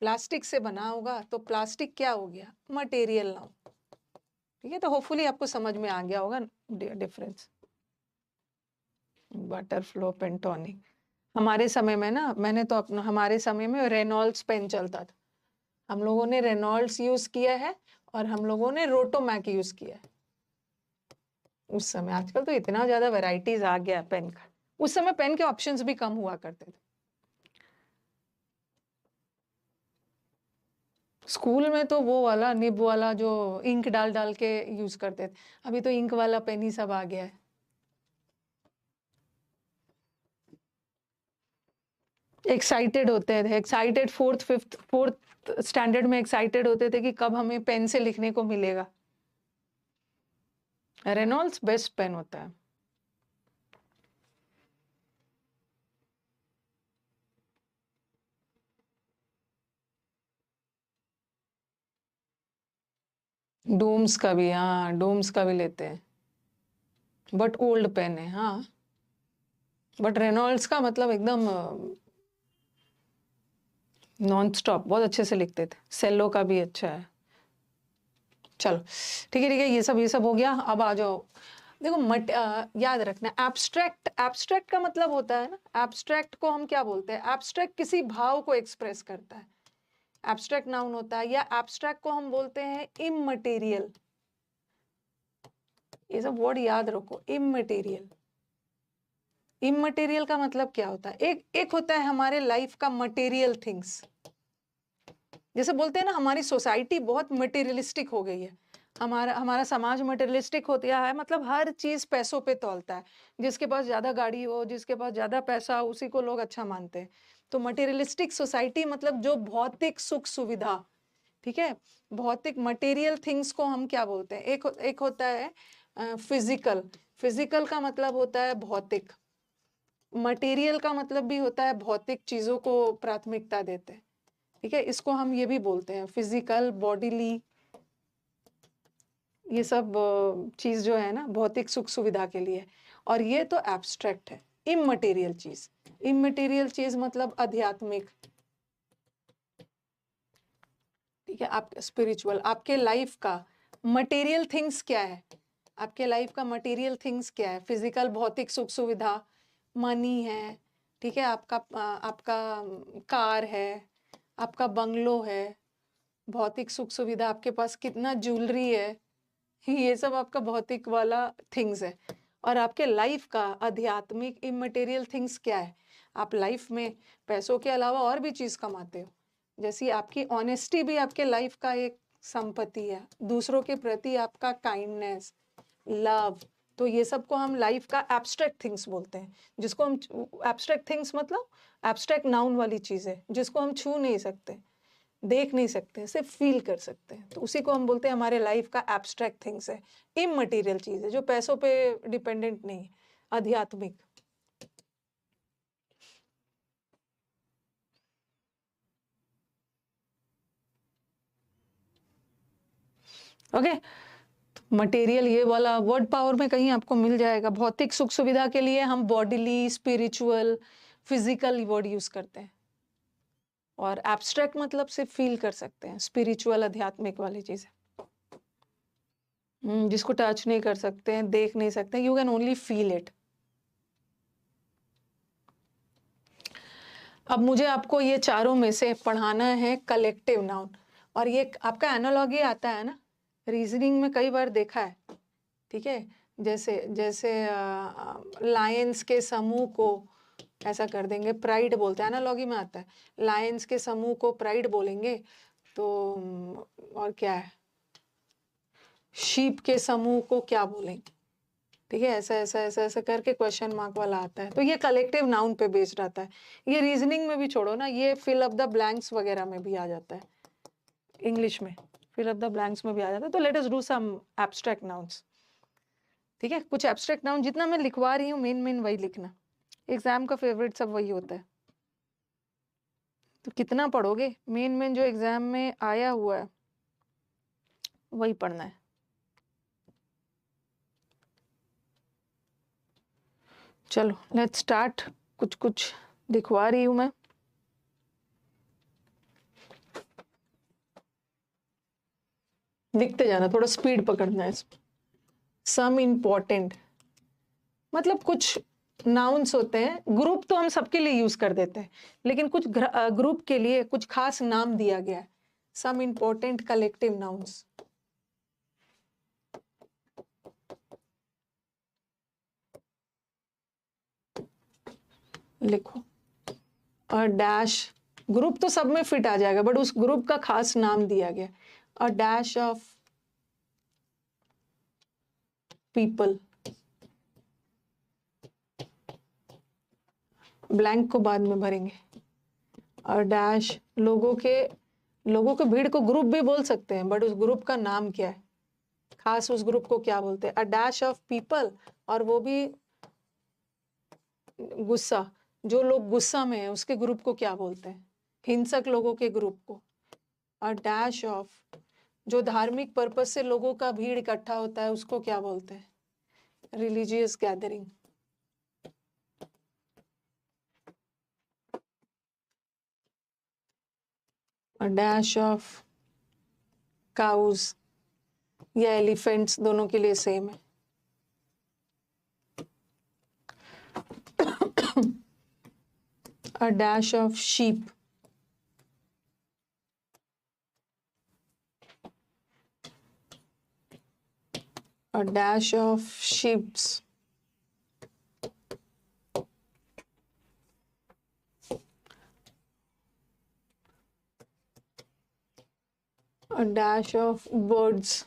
A: प्लास्टिक से बना होगा, तो प्लास्टिक क्या हो गया? Material noun. ठीक है, तो होपफुली आपको समझ में आ गया होगा डिफरेंस। बटरफ्लो, पेंटोनिक। हमारे समय में ना, मैंने तो अपना, हमारे समय में रेनॉल्ड्स पेन चलता था। हम लोगों ने रेनॉल्ड्स यूज किया है और हम लोगों ने रोटोमैक यूज किया है उस समय। आजकल तो इतना ज्यादा वैरायटीज आ गया पेन का, उस समय पेन के ऑप्शंस भी कम हुआ करते थे। स्कूल में तो वो वाला निब वाला जो इंक डाल डाल के यूज करते थे, अभी तो इंक वाला पेन ही सब आ गया है। एक्साइटेड होते थे, एक्साइटेड फोर्थ स्टैंडर्ड में एक्साइटेड होते थे कि कब हमें पेन से लिखने को मिलेगा। रेनॉल्ड्स बेस्ट पेन होता है। डोम्स का भी, हाँ डोम्स का भी लेते हैं, बट ओल्ड पेन है। हाँ बट रेनॉल्ड्स का मतलब एकदम नॉन स्टॉप, बहुत अच्छे से लिखते थे। सेलो का भी अच्छा है। चलो ठीक है ठीक है, ये सब हो गया। अब आ जाओ, देखो याद रखना, एब्स्ट्रैक्ट, एब्स्ट्रैक्ट का मतलब होता है ना, एब्स्ट्रैक्ट को हम क्या बोलते हैं? एब्स्ट्रैक्ट किसी भाव को एक्सप्रेस करता है, एब्स्ट्रैक्ट नाउन होता है। या एब्स्ट्रैक्ट को हम बोलते हैं इममटेरियल। ये सब वर्ड याद रखो, इममटेरियल। इममटेरियल का मतलब क्या होता है? एक होता है हमारे लाइफ का मटेरियल थिंग्स। जैसे बोलते हैं ना, हमारी सोसाइटी बहुत मटेरियलिस्टिक हो गई है, हमारा हमारा समाज मटेरियलिस्टिक हो गया है। मतलब हर चीज पैसों पे तौलता है, जिसके पास ज्यादा गाड़ी हो, जिसके पास ज्यादा पैसा हो, उसी को लोग अच्छा मानते हैं। तो मटेरियलिस्टिक सोसाइटी मतलब जो भौतिक सुख सुविधा, ठीक है। भौतिक मटेरियल थिंग्स को हम क्या बोलते हैं? एक होता है फिजिकल। फिजिकल का मतलब होता है भौतिक। मटेरियल का मतलब भी होता है भौतिक चीजों को प्राथमिकता देते हैं, ठीक है। इसको हम ये भी बोलते हैं फिजिकल, बॉडीली, ये सब चीज जो है ना भौतिक सुख सुविधा के लिए। और ये तो एब्स्ट्रैक्ट है, इममटेरियल चीज। इममटेरियल चीज मतलब आध्यात्मिक, ठीक है। आप स्पिरिचुअल, आपके लाइफ का मटेरियल थिंग्स क्या है? आपके लाइफ का मटेरियल थिंग्स क्या है? फिजिकल भौतिक सुख सुविधा, मनी है, ठीक है। आपका कार है, आपका बंगलो है, भौतिक सुख सुविधा, आपके पास कितना ज्वेलरी है, ये सब आपका भौतिक वाला थिंग्स है। और आपके लाइफ का आध्यात्मिक इममटेरियल थिंग्स क्या है? आप लाइफ में पैसों के अलावा और भी चीज कमाते हो, जैसी आपकी ऑनेस्टी भी आपके लाइफ का एक संपत्ति है, दूसरों के प्रति आपका काइंडनेस, लव। तो ये सब को हम लाइफ का एब्स्ट्रैक्ट थिंग्स बोलते हैं, जिसको हम एब्स्ट्रैक्ट थिंग्स मतलब एब्स्ट्रैक्ट नाउन वाली चीज है, जिसको हम छू नहीं सकते, देख नहीं सकते, सिर्फ फील कर सकते हैं। तो उसी को हम बोलते हैं हमारे लाइफ का एब्स्ट्रैक्ट थिंग्स है, इममटेरियल चीज है जो पैसों पे डिपेंडेंट नहीं है, आध्यात्मिक। ओके। मटेरियल ये वाला वर्ड पावर में कहीं आपको मिल जाएगा। भौतिक सुख सुविधा के लिए हम bodily, spiritual, physical word use करते हैं। और एब्स्ट्रैक्ट मतलब सिर्फ फील कर सकते हैं, स्पिरिचुअल आध्यात्मिक वाली चीज है, जिसको टच नहीं कर सकते हैं, देख नहीं सकते, you can only feel it. अब मुझे आपको ये चारों में से पढ़ाना है कलेक्टिव नाउन। और ये आपका एनालॉगी आता है ना, रीजनिंग में कई बार देखा है, ठीक है। जैसे जैसे लायंस के समूह को ऐसा कर देंगे, प्राइड बोलते हैं, एनालॉगी में आता है। लायंस के समूह को प्राइड बोलेंगे तो और क्या है, शीप के समूह को क्या बोलेंगे, ठीक है। ऐसा ऐसा ऐसा ऐसा करके क्वेश्चन मार्क वाला आता है। तो ये कलेक्टिव नाउन पे बेस्ड आता है। ये रीजनिंग में भी छोड़ो ना, ये फिल अप द ब्लैंक्स वगैरह में भी आ जाता है, इंग्लिश में फिल अप द ब्लैंक्स में भी आ जाता है। तो let us do some abstract nouns, ठीक है। कुछ एब्स्ट्रैक्ट नाउन जितना मैं लिखवा रही हूँ मेन मेन वही लिखना, एग्जाम का फेवरेट सब वही होता है। तो कितना पढ़ोगे, मेन मेन जो एग्जाम में आया हुआ है वही पढ़ना है। चलो लेट्स स्टार्ट। कुछ कुछ लिखवा रही हूं मैं। लिखते जाना, थोड़ा स्पीड पकड़ना है। सम इम्पोर्टेंट मतलब कुछ नाउन्स होते हैं, ग्रुप तो हम सबके लिए यूज कर देते हैं, लेकिन कुछ ग्रुप के लिए कुछ खास नाम दिया गया है। सम इम्पोर्टेंट कलेक्टिव नाउन्स लिखो। और डैश, ग्रुप तो सब में फिट आ जाएगा, बट उस ग्रुप का खास नाम दिया गया। A dash of people, blank को बाद में भरेंगे। और डैश, लोगों के भीड़ को ग्रुप भी बोल सकते हैं, बट उस ग्रुप का नाम क्या है, खास उस ग्रुप को क्या बोलते हैं। अ डैश ऑफ पीपल, और वो भी गुस्सा, जो लोग गुस्सा में है उसके ग्रुप को क्या बोलते हैं, हिंसक लोगों के ग्रुप को। अ डैश ऑफ, जो धार्मिक पर्पस से लोगों का भीड़ इकट्ठा होता है उसको क्या बोलते हैं, religious gathering. A dash of cows या एलिफेंट्स, दोनों के लिए सेम है। A dash of sheep, a dash of sheeps, a dash of birds,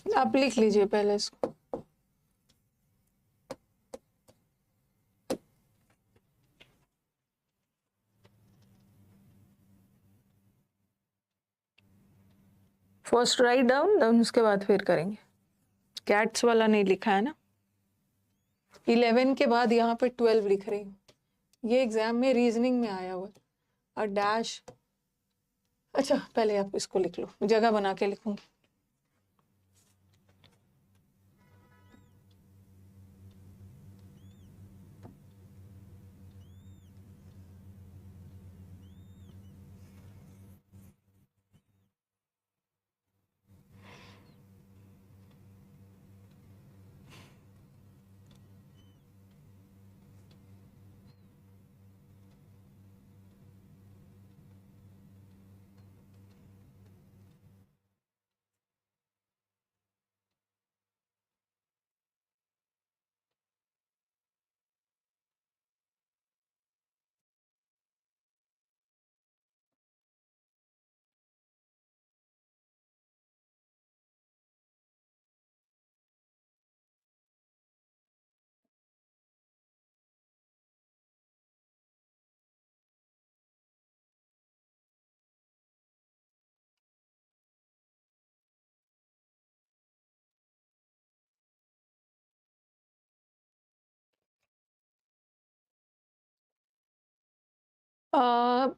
A: आप लिख लीजिए पहले इसको। फर्स्ट राइट डाउन, देन उसके बाद फिर करेंगे। कैट्स वाला नहीं लिखा है ना। 11 के बाद यहाँ पे 12 लिख रही हूँ। ये एग्जाम में रीजनिंग में आया हुआ और डैश। अच्छा पहले आप इसको लिख लो, जगह बना के लिखूंगी।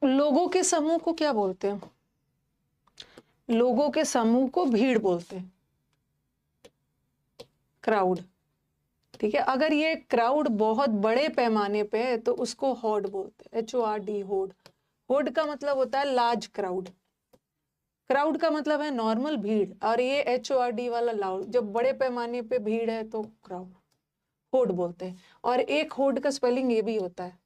A: लोगों के समूह को क्या बोलते हैं? लोगों के समूह को भीड़ बोलते हैं, क्राउड। ठीक है, अगर ये क्राउड बहुत बड़े पैमाने पे है तो उसको हॉर्ड बोलते हैं, HORD, होड। होड का मतलब होता है लार्ज क्राउड। क्राउड का मतलब है नॉर्मल भीड़, और ये HORD वाला लाउड, जब बड़े पैमाने पे भीड़ है तो क्राउड, होड बोलते हैं। और एक होड का स्पेलिंग ये भी होता है।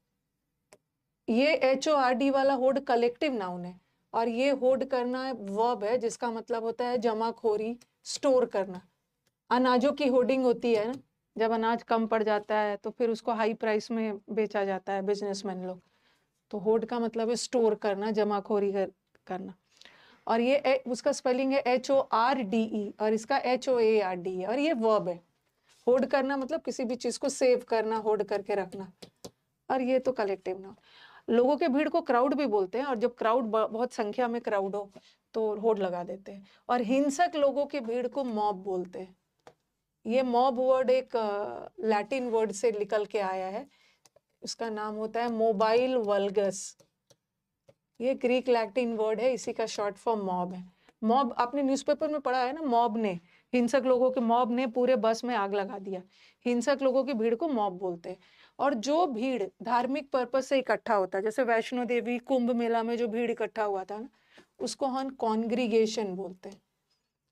A: ये HORD वाला होड कलेक्टिव नाउन है, और ये होड करना वर्ब है, जिसका मतलब होता है जमाखोरी, स्टोर करना। अनाजों की होर्डिंग होती है ना, जब अनाज कम पड़ जाता है तो फिर उसको हाई प्राइस में बेचा जाता है बिजनेसमैन लोग। तो होड का मतलब है स्टोर करना, जमाखोरी करना। और ये उसका स्पेलिंग है HORDE, और इसका HOARD है, और ये वर्ब है। होड करना मतलब किसी भी चीज को सेव करना, होड करके रखना। और ये तो कलेक्टिव नाउन। लोगों के भीड़ को क्राउड भी बोलते हैं, और जब क्राउड बहुत संख्या में क्राउड हो तो होड लगा देते हैं। और हिंसक लोगों की भीड़ को मॉब बोलते हैं। ये मॉब वर्ड एक लैटिन वर्ड से निकल के आया है, उसका नाम होता है मोबाइल वल्गस। ये ग्रीक लैटिन वर्ड है, इसी का शॉर्ट फॉर्म मॉब है। मॉब आपने न्यूज़पेपर में पढ़ा है ना, मॉब ने, हिंसक लोगों के मॉब ने पूरे बस में आग लगा दिया। हिंसक लोगों की भीड़ को मॉब बोलते हैं। और जो भीड़ धार्मिक पर्पस से इकट्ठा होता है, जैसे वैष्णो देवी कुंभ मेला में जो भीड़ इकट्ठा हुआ था ना, उसको हम कॉन्ग्रीगेशन बोलते हैं।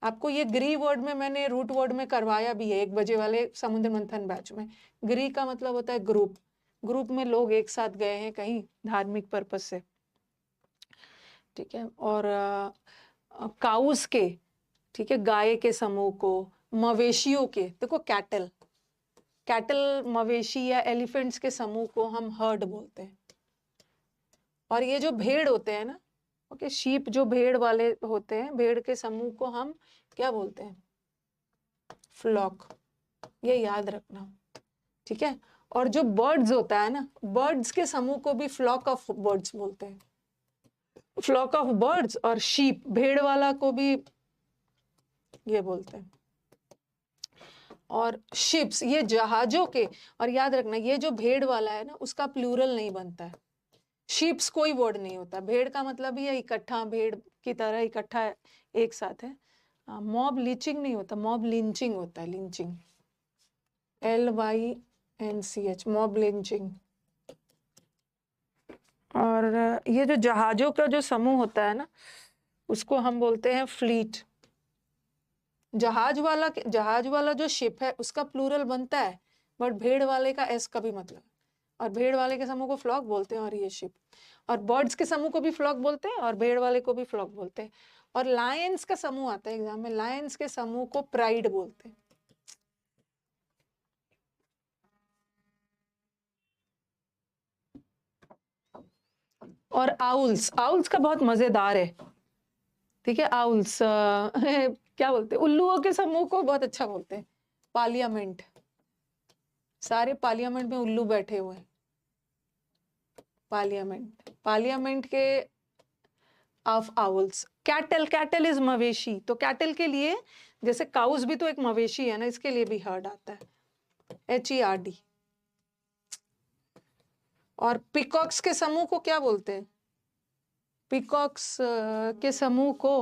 A: आपको ये ग्री वर्ड में मैंने रूट वर्ड में करवाया भी है 1 बजे वाले समुद्र मंथन बैच में। ग्री का मतलब होता है ग्रुप, ग्रुप में लोग एक साथ गए हैं कहीं धार्मिक पर्पस से। ठीक है, और काउस के, ठीक है, गाय के समूह को, मवेशियों के, देखो कैटल, कैटल मवेशी या एलिफेंट्स के समूह को हम हर्ड बोलते हैं। और ये जो भेड़ होते हैं ना, ओके, शीप जो भेड़ वाले होते हैं, भेड़ के समूह को हम क्या बोलते हैं? फ्लॉक। ये याद रखना, ठीक है। और जो बर्ड्स होता है ना, बर्ड्स के समूह को भी फ्लॉक ऑफ बर्ड्स बोलते हैं। फ्लॉक ऑफ बर्ड्स और शीप, भेड़ वाला को भी ये बोलते हैं। और शिप्स, ये जहाजों के। और याद रखना, ये जो भेड़ वाला है ना, उसका प्लूरल नहीं बनता है। शिप्स कोई वर्ड नहीं होता। भेड़ का मतलब ये इकट्ठा, भेड़ की तरह इकट्ठा एक साथ है। मॉब लिंचिंग नहीं होता, मॉब लिंचिंग होता है, लिंचिंग, LYNCH, मॉब लिंचिंग। और ये जो जहाजों का जो समूह होता है ना, उसको हम बोलते हैं फ्लीट। जहाज वाला जो शिप है उसका प्लूरल बनता है, बट भेड़ वाले का एस का भी मतलब। और भेड़ वाले के समूह को फ्लॉक बोलते हैं, और ये शिप। और बर्ड्स के समूह को भी फ्लॉक बोलते हैं, और भेड़ वाले को भी फ्लॉक बोलते हैं। और लायंस का समूह आता है एग्जाम में, लायंस के समूह को प्राइड बोलते हैं। और आउल्स, आउल्स का बहुत मजेदार है, ठीक है। आउल्स क्या बोलते हैं, उल्लुओं के समूह को बहुत अच्छा बोलते हैं पार्लियामेंट। सारे पार्लियामेंट में उल्लू बैठे हुए हैं। पार्लियामेंट के of owls. Cattle, cattle is मवेशी, तो कैटल के लिए जैसे काउस भी तो एक मवेशी है ना, इसके लिए भी हर्ड आता है, HERD। और पिकॉक्स के समूह को क्या बोलते हैं? पिकॉक्स के समूह को,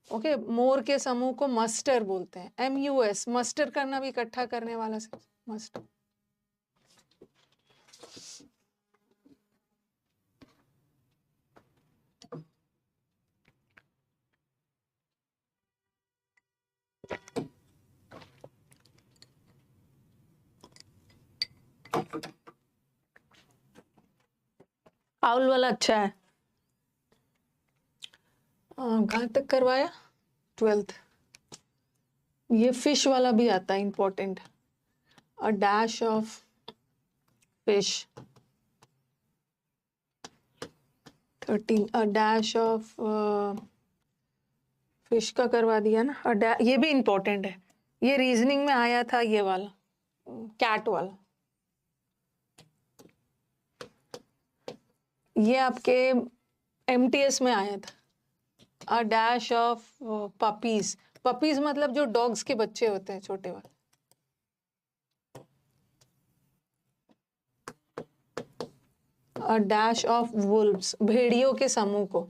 A: ओके, मोर के समूह को मस्टर बोलते हैं, MUS। मस्टर करना भी इकट्ठा करने वाला से मस्टर। आउल वाला अच्छा है। कहाँ तक करवाया? 12th। ये फिश वाला भी आता है, important. A dash of fish. 13 a dash of fish का करवा दिया ना। ये भी इंपॉर्टेंट है, ये रीजनिंग में आया था, ये वाला कैट वाला। ये आपके MTS में आया था। A dash of puppies. Puppies मतलब जो डॉग्स के बच्चे होते हैं, छोटे वाले। अ डैश ऑफ वुल्व्स, भेड़ियों के समूह को।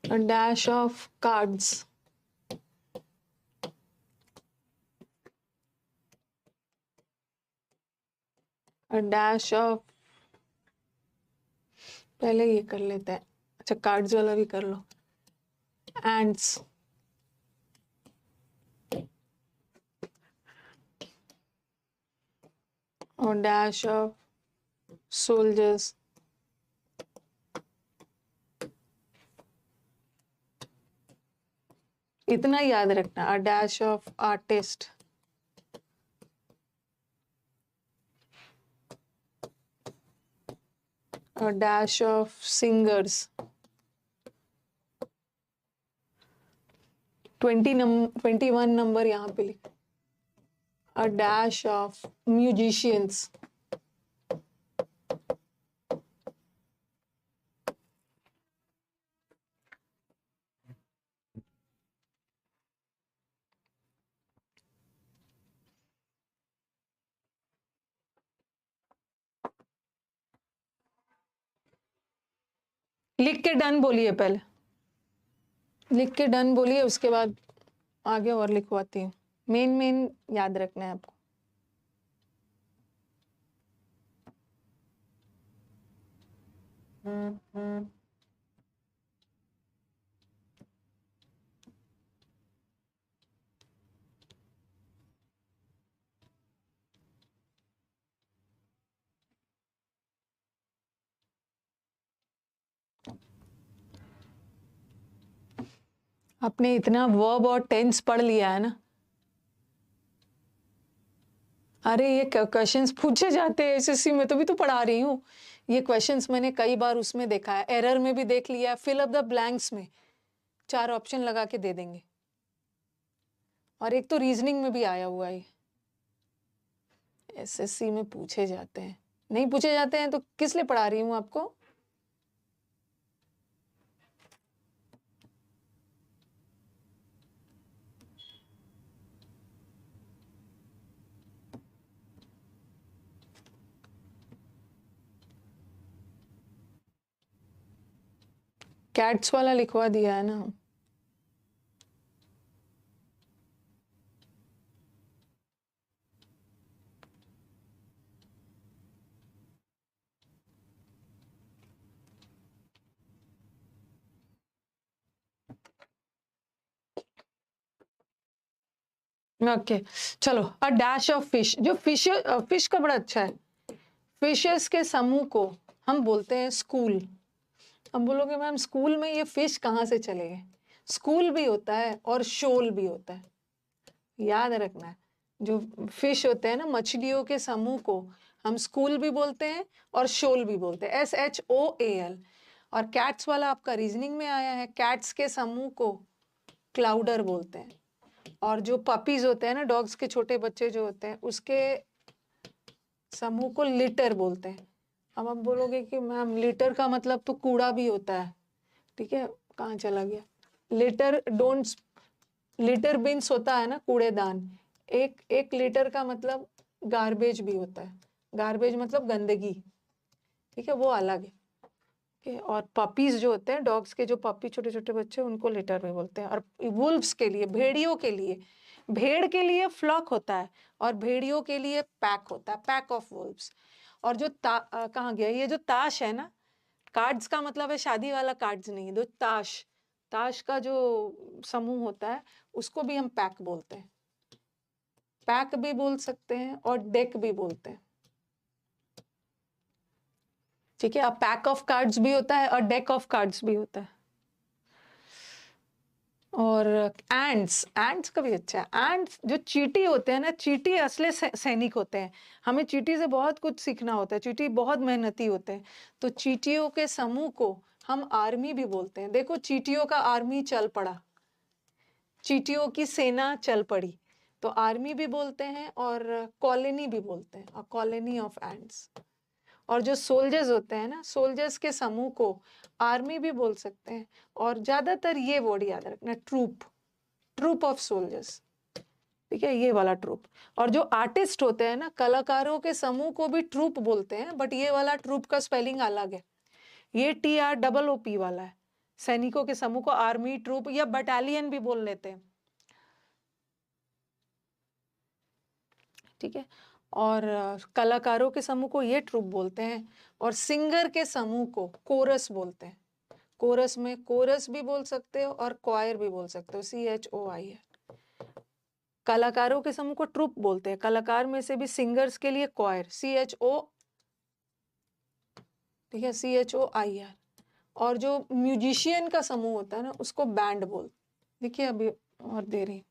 A: A dash of cards. A dash of, पहले ये कर लेते हैं, अच्छा कार्ड्स वाला भी कर लो। ants। और dash of soldiers। इतना याद रखना, a dash of artist। a dash of singers। 21 number यहाँ पे लिख। a dash of musicians। लिख के डन बोलिए, पहले लिख के डन बोलिए, उसके बाद आगे और लिखवाती हूँ। मेन याद रखना है आपको। आपने इतना वर्ब और टेंस पढ़ लिया है ना। अरे ये क्वेश्चंस पूछे जाते हैं SSC में, तो भी तो पढ़ा रही हूँ। ये क्वेश्चंस मैंने कई बार उसमें देखा है, एरर में भी देख लिया है, फिल अप द ब्लैंक्स में 4 ऑप्शन लगा के दे देंगे। और एक तो रीजनिंग में भी आया हुआ है, SSC में पूछे जाते हैं। नहीं पूछे जाते हैं तो किस लिए पढ़ा रही हूँ आपको? कैट्स वाला लिखवा दिया है ना। ओके चलो, अ डैश ऑफ फिश। जो फिश का बड़ा अच्छा है। फिशेस के समूह को हम बोलते हैं स्कूल। अब बोलोगे मैम स्कूल में ये फिश कहाँ से चले गए? स्कूल भी होता है और शोल भी होता है, याद रखना है। जो फिश होते हैं ना, मछलियों के समूह को हम स्कूल भी बोलते हैं और शोल भी बोलते हैं, SHOAL। और कैट्स वाला आपका रीजनिंग में आया है, कैट्स के समूह को क्लाउडर बोलते हैं। और जो पपीज होते हैं ना, डॉग्स के छोटे बच्चे जो होते हैं, उसके समूह को लिटर बोलते हैं। अब आप बोलोगे कि मैम लिटर का मतलब तो कूड़ा भी होता है, ठीक है, कहाँ चला गया लिटर, डोंट, लिटर बिन्स होता है ना, कूड़ेदान, एक एक लिटर का मतलब गार्बेज भी होता है, गार्बेज मतलब गंदगी, ठीक है, वो अलग है। Okay, और पपीज जो होते हैं, डॉग्स के जो पपी छोटे छोटे बच्चे, उनको लिटर भी बोलते हैं। और वुल्व्स के लिए, भेड़ियों के लिए, भेड़ के लिए फ्लॉक होता है और भेड़ियों के लिए पैक होता है, पैक ऑफ वुल्व्स। और जो कहाँ गया ये जो ताश है ना, कार्ड्स का मतलब है शादी वाला कार्ड्स नहीं, जो ताश, ताश का जो समूह होता है उसको भी हम पैक बोलते हैं, पैक भी बोल सकते हैं और डेक भी बोलते हैं, ठीक है। अब पैक ऑफ कार्ड्स भी होता है और डेक ऑफ कार्ड्स भी होता है। और एंड्स, एंड्स का भी अच्छा है। एंड्स जो चींटी होते हैं ना, चींटी असली सैनिक होते हैं, हमें चींटी से बहुत कुछ सीखना होता है, चींटी बहुत मेहनती होते हैं। तो चींटियों के समूह को हम आर्मी भी बोलते हैं। देखो, चींटियों का आर्मी चल पड़ा, चींटियों की सेना चल पड़ी, तो आर्मी भी बोलते हैं और कॉलोनी भी बोलते हैं, कॉलोनी ऑफ एंड्स। और जो सोल्जर्स होते हैं ना, सोल्जर्स के समूह को आर्मी भी बोल सकते हैं, और ज्यादातर ये वर्ड याद रखना, ट्रूप, ट्रूप ऑफ सोल्जर्स, ठीक है, ये वाला ट्रूप। और जो आर्टिस्ट होते हैं ना, कलाकारों के समूह को भी ट्रूप बोलते हैं, बट ये वाला ट्रूप का स्पेलिंग अलग है, ये TROOP वाला है। सैनिकों के समूह को आर्मी, ट्रूप या बटालियन भी बोल लेते हैं, ठीक है। और कलाकारों के समूह को ये ट्रूप बोलते हैं, और सिंगर के समूह को कोरस बोलते हैं। कोरस में कोरस भी बोल सकते हो और क्वायर भी बोल सकते हो, CHOI है। कलाकारों के समूह को ट्रूप बोलते हैं, कलाकार में से भी सिंगर्स के लिए क्वायर, CHO, ठीक है, CHOIR। और जो म्यूजिशियन का समूह होता है ना, उसको बैंड बोल, देखिए अभी और दे रही,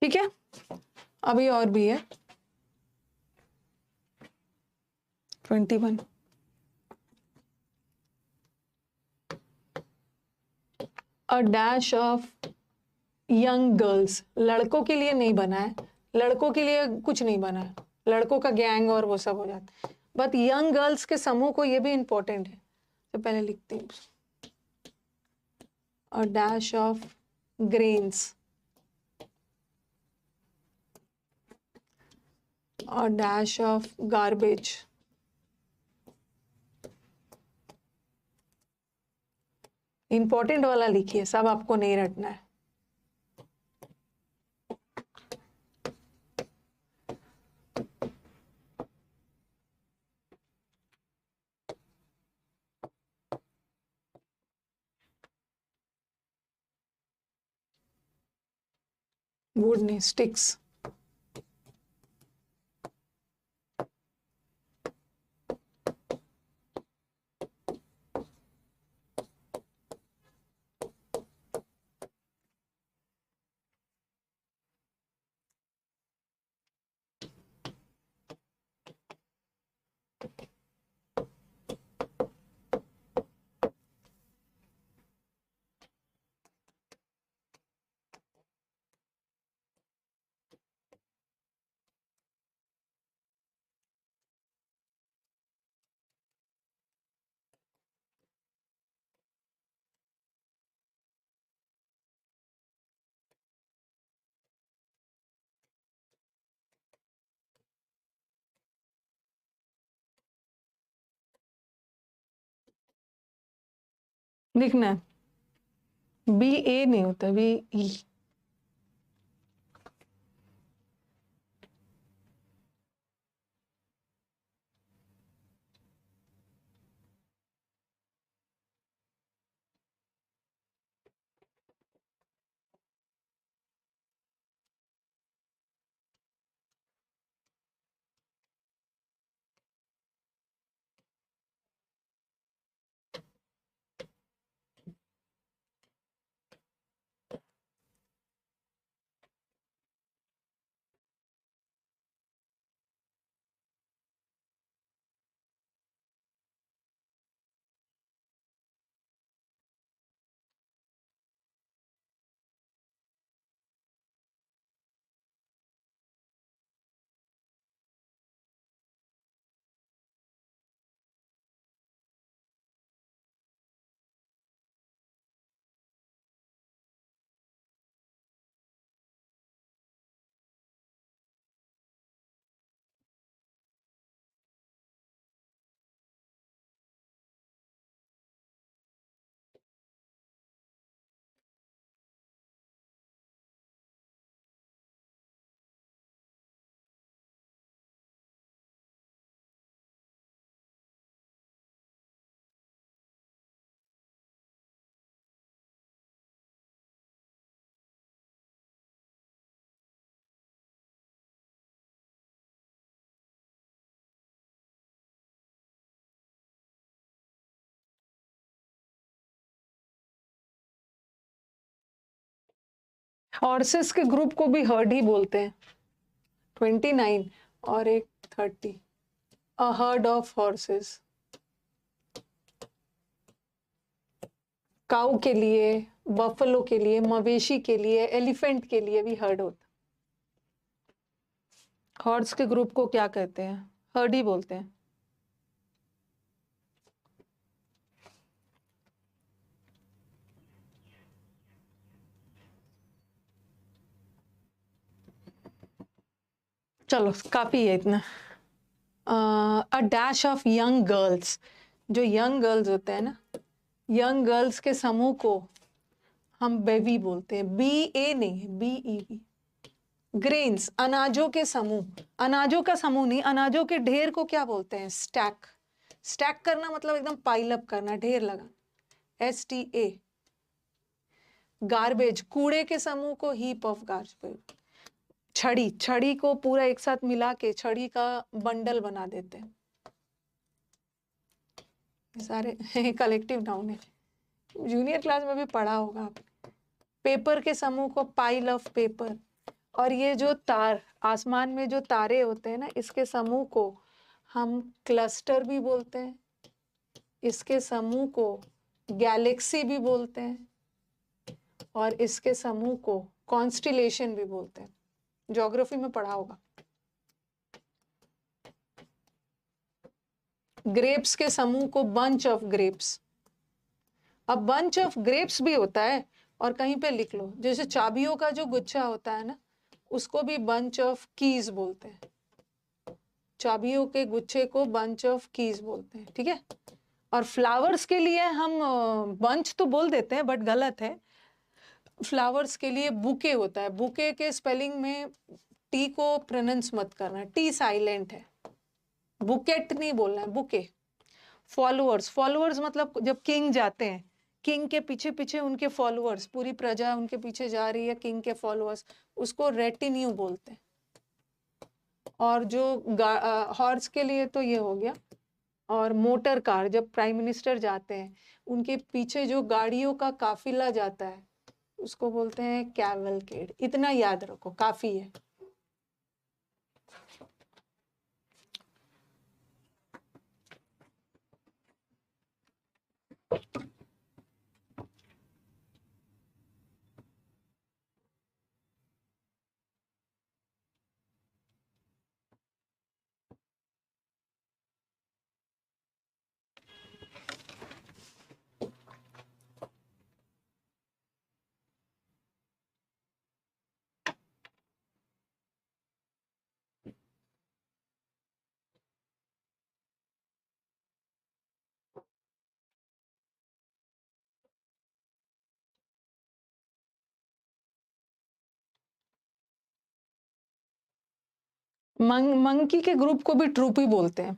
A: ठीक है। अभी और भी है 21। A dash of young girls, लड़कों के लिए नहीं बना है, लड़कों के लिए कुछ नहीं बना है, लड़कों का गैंग और वो सब हो जाता है, बट यंग गर्ल्स के समूह को, ये भी इंपॉर्टेंट है, तो पहले लिखते हैं, a dash of grains, a dash of garbage, important वाला लिखिए, सब आपको नहीं रटना है। वुड नहीं, स्टिक्स, लिखना है, बी ए नहीं होता, बी ई। हॉर्सेस के ग्रुप को भी हर्ड ही बोलते हैं। 29 और एक 30, अ हर्ड ऑफ हॉर्सेस। काऊ के लिए, बफलो के लिए, मवेशी के लिए, एलिफेंट के लिए भी हर्ड होता। हॉर्स के ग्रुप को क्या कहते हैं? हर्ड ही बोलते हैं। चलो काफी है इतना। A dash of young girls, जो यंग गर्ल्स होते हैं ना, यंग गर्ल्स के समूह को हम बेवी बोलते हैं। बी ए नहीं है, बी ई। ग्रेन्स, अनाजों के समूह, अनाजों का समूह नहीं, अनाजों के ढेर को क्या बोलते हैं? स्टैक। स्टैक करना मतलब एकदम पाइल अप करना, ढेर लगा, STA। गार्बेज, कूड़े के समूह को हीप ऑफ गार्बेज। छड़ी, छड़ी को पूरा एक साथ मिला के छड़ी का बंडल बना देते हैं। सारे कलेक्टिव नाउन है, जूनियर क्लास में भी पढ़ा होगा आप। पेपर के समूह को पाइल ऑफ पेपर। और ये जो तार, आसमान में जो तारे होते हैं ना, इसके समूह को हम क्लस्टर भी बोलते हैं। इसके समूह को गैलेक्सी भी बोलते हैं, और इसके समूह को कॉन्स्टिलेशन भी बोलते हैं। ज्योग्राफी में पढ़ा होगा। ग्रेप्स के समूह को बंच ऑफ ग्रेप्स। अब बंच ऑफ ग्रेप्स भी होता है, और कहीं पे लिख लो, जैसे चाबियों का जो गुच्छा होता है ना, उसको भी बंच ऑफ कीज बोलते हैं। चाबियों के गुच्छे को बंच ऑफ कीज बोलते हैं, ठीक है। और फ्लावर्स के लिए हम बंच तो बोल देते हैं, बट गलत है। फ्लावर्स के लिए बुके होता है। बुके के स्पेलिंग में टी को प्रोनाउंस मत करना, टी साइलेंट है। बुकेट नहीं बोलना है, बुके। फॉलोअर्स, फॉलोअर्स मतलब जब किंग जाते हैं, किंग के पीछे पीछे उनके फॉलोअर्स, पूरी प्रजा उनके पीछे जा रही है, किंग के फॉलोअर्स, उसको रेटिन्यू बोलते हैं। और जो हॉर्स के लिए तो ये हो गया। और मोटर कार, जब प्राइम मिनिस्टर जाते हैं, उनके पीछे जो गाड़ियों का काफिला जाता है, उसको बोलते हैं कैवलकेड। इतना याद रखो, काफी है। मंकी के ग्रुप को भी ट्रूप ही बोलते हैं,